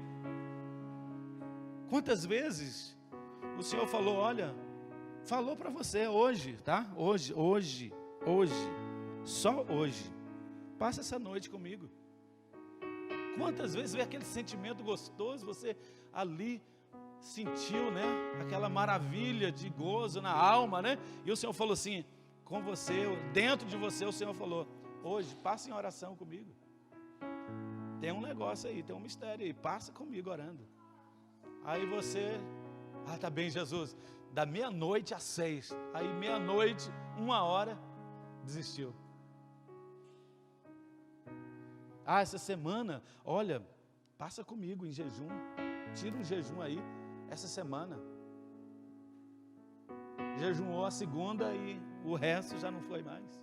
Quantas vezes o Senhor falou: olha, falou para você hoje, tá? Hoje, só hoje, passa essa noite comigo. Quantas vezes veio aquele sentimento gostoso, você ali sentiu, aquela maravilha de gozo na alma, e o Senhor falou assim, com você, dentro de você, o Senhor falou: hoje, passa em oração comigo. Tem um negócio aí, tem um mistério aí, passa comigo orando. Aí você: tá bem, Jesus, da 12:00 às 6, aí 12:00, 1h, desistiu. Essa semana, olha, passa comigo em jejum, tira um jejum aí, essa semana. Jejuou a segunda e o resto já não foi mais.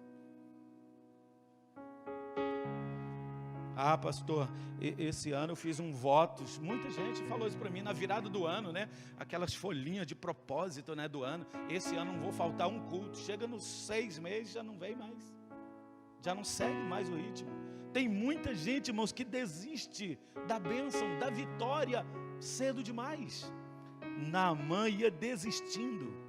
Pastor, esse ano eu fiz um voto. Muita gente falou isso para mim na virada do ano, aquelas folhinhas de propósito, do ano. Esse ano não vou faltar um culto. Chega nos 6 meses, já não vem mais, já não segue mais o ritmo. Tem muita gente, irmãos, que desiste da bênção, da vitória cedo demais. Naamã ia desistindo.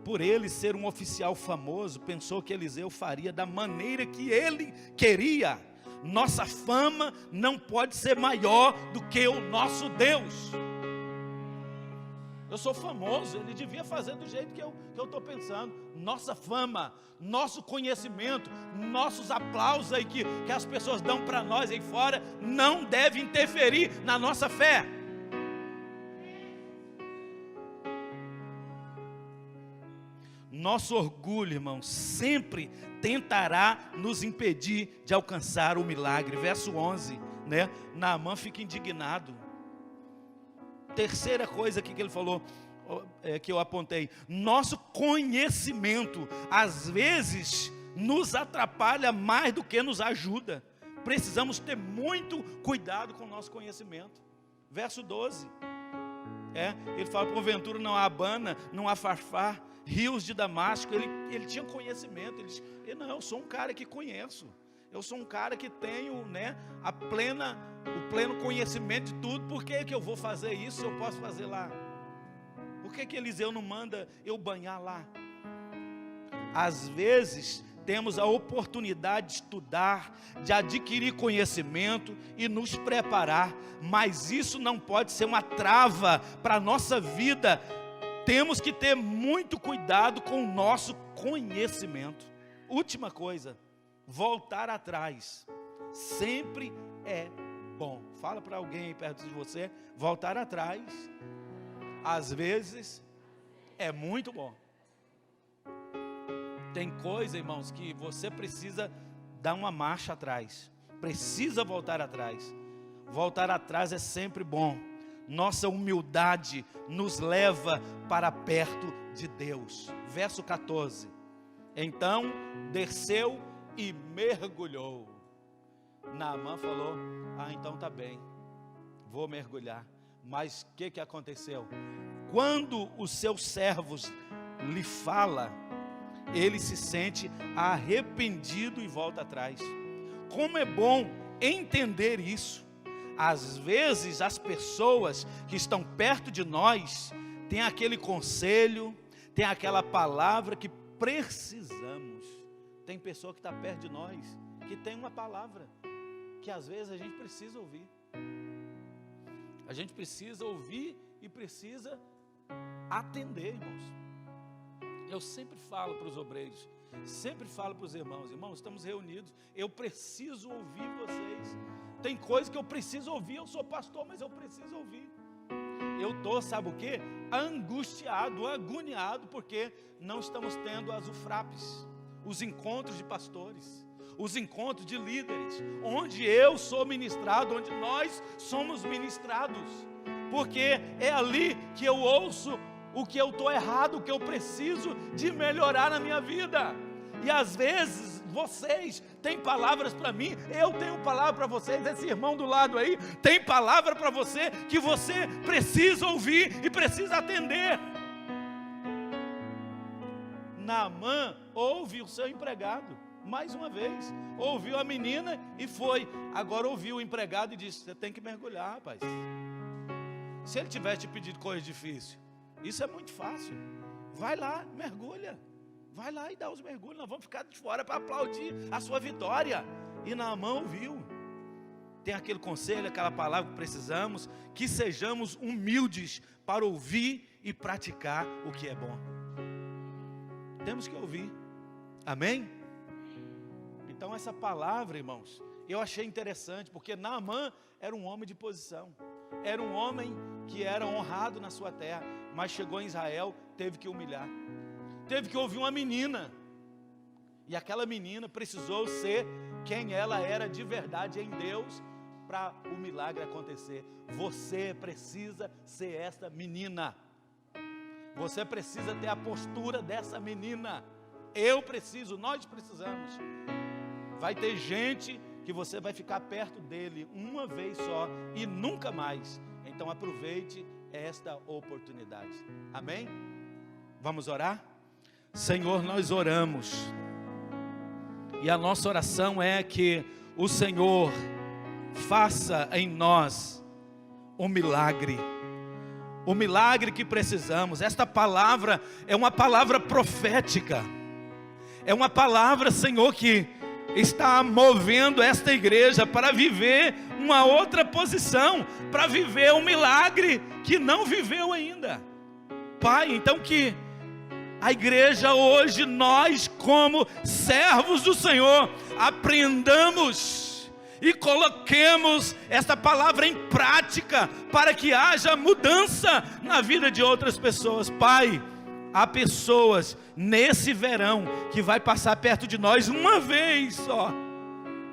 Por ele ser um oficial famoso, pensou que Eliseu faria da maneira que ele queria. Nossa fama não pode ser maior do que o nosso Deus. Eu eu sou famoso, ele devia fazer do jeito que eu estou pensando. Nossa fama, nosso conhecimento, nossos aplausos aí que as pessoas dão para nós aí fora, não deve interferir na nossa fé. Nosso orgulho, irmão, sempre tentará nos impedir de alcançar o milagre. Verso 11, né? Naamã fica indignado. Terceira coisa aqui que ele falou, que eu apontei: nosso conhecimento, às vezes, nos atrapalha mais do que nos ajuda. Precisamos ter muito cuidado com o nosso conhecimento. Verso 12, ele fala: porventura não há Abana, não há Farfar, rios de Damasco. Ele tinha conhecimento, não, eu sou um cara que conheço, eu sou um cara que tenho, né, o pleno conhecimento de tudo. Por que eu vou fazer isso se eu posso fazer lá? Por que Eliseu não manda eu banhar lá? Às vezes temos a oportunidade de estudar, de adquirir conhecimento e nos preparar, mas isso não pode ser uma trava para a nossa vida. Temos que ter muito cuidado com o nosso conhecimento. Última coisa, voltar atrás sempre é bom. Fala para alguém aí perto de você: voltar atrás, às vezes, é muito bom. Tem coisa, irmãos, que você precisa dar uma marcha atrás, precisa voltar atrás. Voltar atrás é sempre bom. Nossa humildade nos leva para perto de Deus. Verso 14: então desceu e mergulhou. Naamã falou: então tá bem, vou mergulhar. Mas o que aconteceu? Quando os seus servos lhe falam, ele se sente arrependido e volta atrás. Como é bom entender isso. Às vezes as pessoas que estão perto de nós têm aquele conselho, tem aquela palavra que precisamos. Tem pessoa que está perto de nós que tem uma palavra que às vezes a gente precisa ouvir. A gente precisa ouvir e precisa atender, irmãos. Eu sempre falo para os obreiros, sempre falo para os irmãos: irmãos, estamos reunidos, eu preciso ouvir vocês. Tem coisa que eu preciso ouvir, eu sou pastor, mas eu preciso ouvir. Eu estou, sabe o quê? Angustiado, agoniado, porque não estamos tendo as UFRAPs, os encontros de pastores, os encontros de líderes, onde eu sou ministrado, onde nós somos ministrados, porque é ali que eu ouço o que eu estou errado, o que eu preciso de melhorar na minha vida. E às vezes vocês têm palavras para mim, eu tenho palavra para vocês, esse irmão do lado aí tem palavra para você, que você precisa ouvir e precisa atender. Naamã ouve o seu empregado, mais uma vez, ouviu a menina e foi. Agora ouviu o empregado e disse: você tem que mergulhar, rapaz. Se ele tivesse te pedido coisa difícil, isso é muito fácil. Vai lá, mergulha. Vai lá e dá os mergulhos. Nós vamos ficar de fora para aplaudir a sua vitória. E Naamã ouviu. Tem aquele conselho, aquela palavra que precisamos, que sejamos humildes para ouvir e praticar o que é bom. Temos que ouvir. Amém? Então essa palavra, irmãos, eu achei interessante, porque Naamã era um homem de posição. Era um homem que era honrado na sua terra, mas chegou em Israel, teve que humilhar. Teve que ouvir uma menina, e aquela menina precisou ser quem ela era de verdade em Deus, para o milagre acontecer. Você precisa ser essa menina, você precisa ter a postura dessa menina. Eu preciso, nós precisamos. Vai ter gente que você vai ficar perto dele uma vez só e nunca mais. Então aproveite esta oportunidade. Amém? Vamos orar? Senhor, nós oramos, e a nossa oração é que o Senhor faça em nós o milagre que precisamos. Esta palavra é uma palavra profética, é uma palavra, Senhor, que está movendo esta igreja para viver uma outra posição, para viver um milagre que não viveu ainda. Pai, então que a igreja hoje, nós como servos do Senhor, aprendamos e coloquemos esta palavra em prática, para que haja mudança na vida de outras pessoas. Pai, há pessoas nesse verão que vai passar perto de nós uma vez só.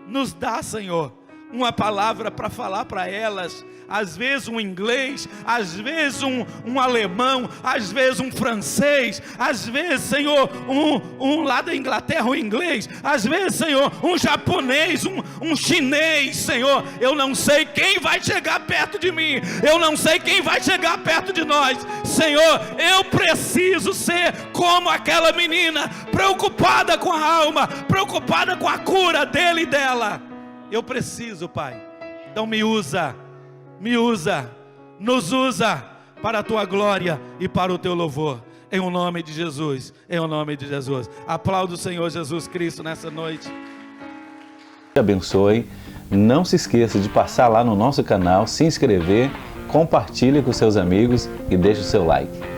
Nos dá, Senhor, uma palavra para falar para elas. Às vezes um inglês, às vezes um alemão, às vezes um francês, às vezes, Senhor, um lá da Inglaterra, um inglês, às vezes, Senhor, um japonês, um chinês, Senhor. Eu não sei quem vai chegar perto de mim, eu não sei quem vai chegar perto de nós, Senhor. Eu preciso ser como aquela menina, preocupada com a alma, preocupada com a cura dele e dela. Eu preciso, Pai. Então me usa, nos usa para a tua glória e para o teu louvor, em o nome de Jesus, em o nome de Jesus. Aplauda o Senhor Jesus Cristo nessa noite. Te abençoe. Não se esqueça de passar lá no nosso canal, se inscrever, compartilhe com seus amigos e deixe o seu like.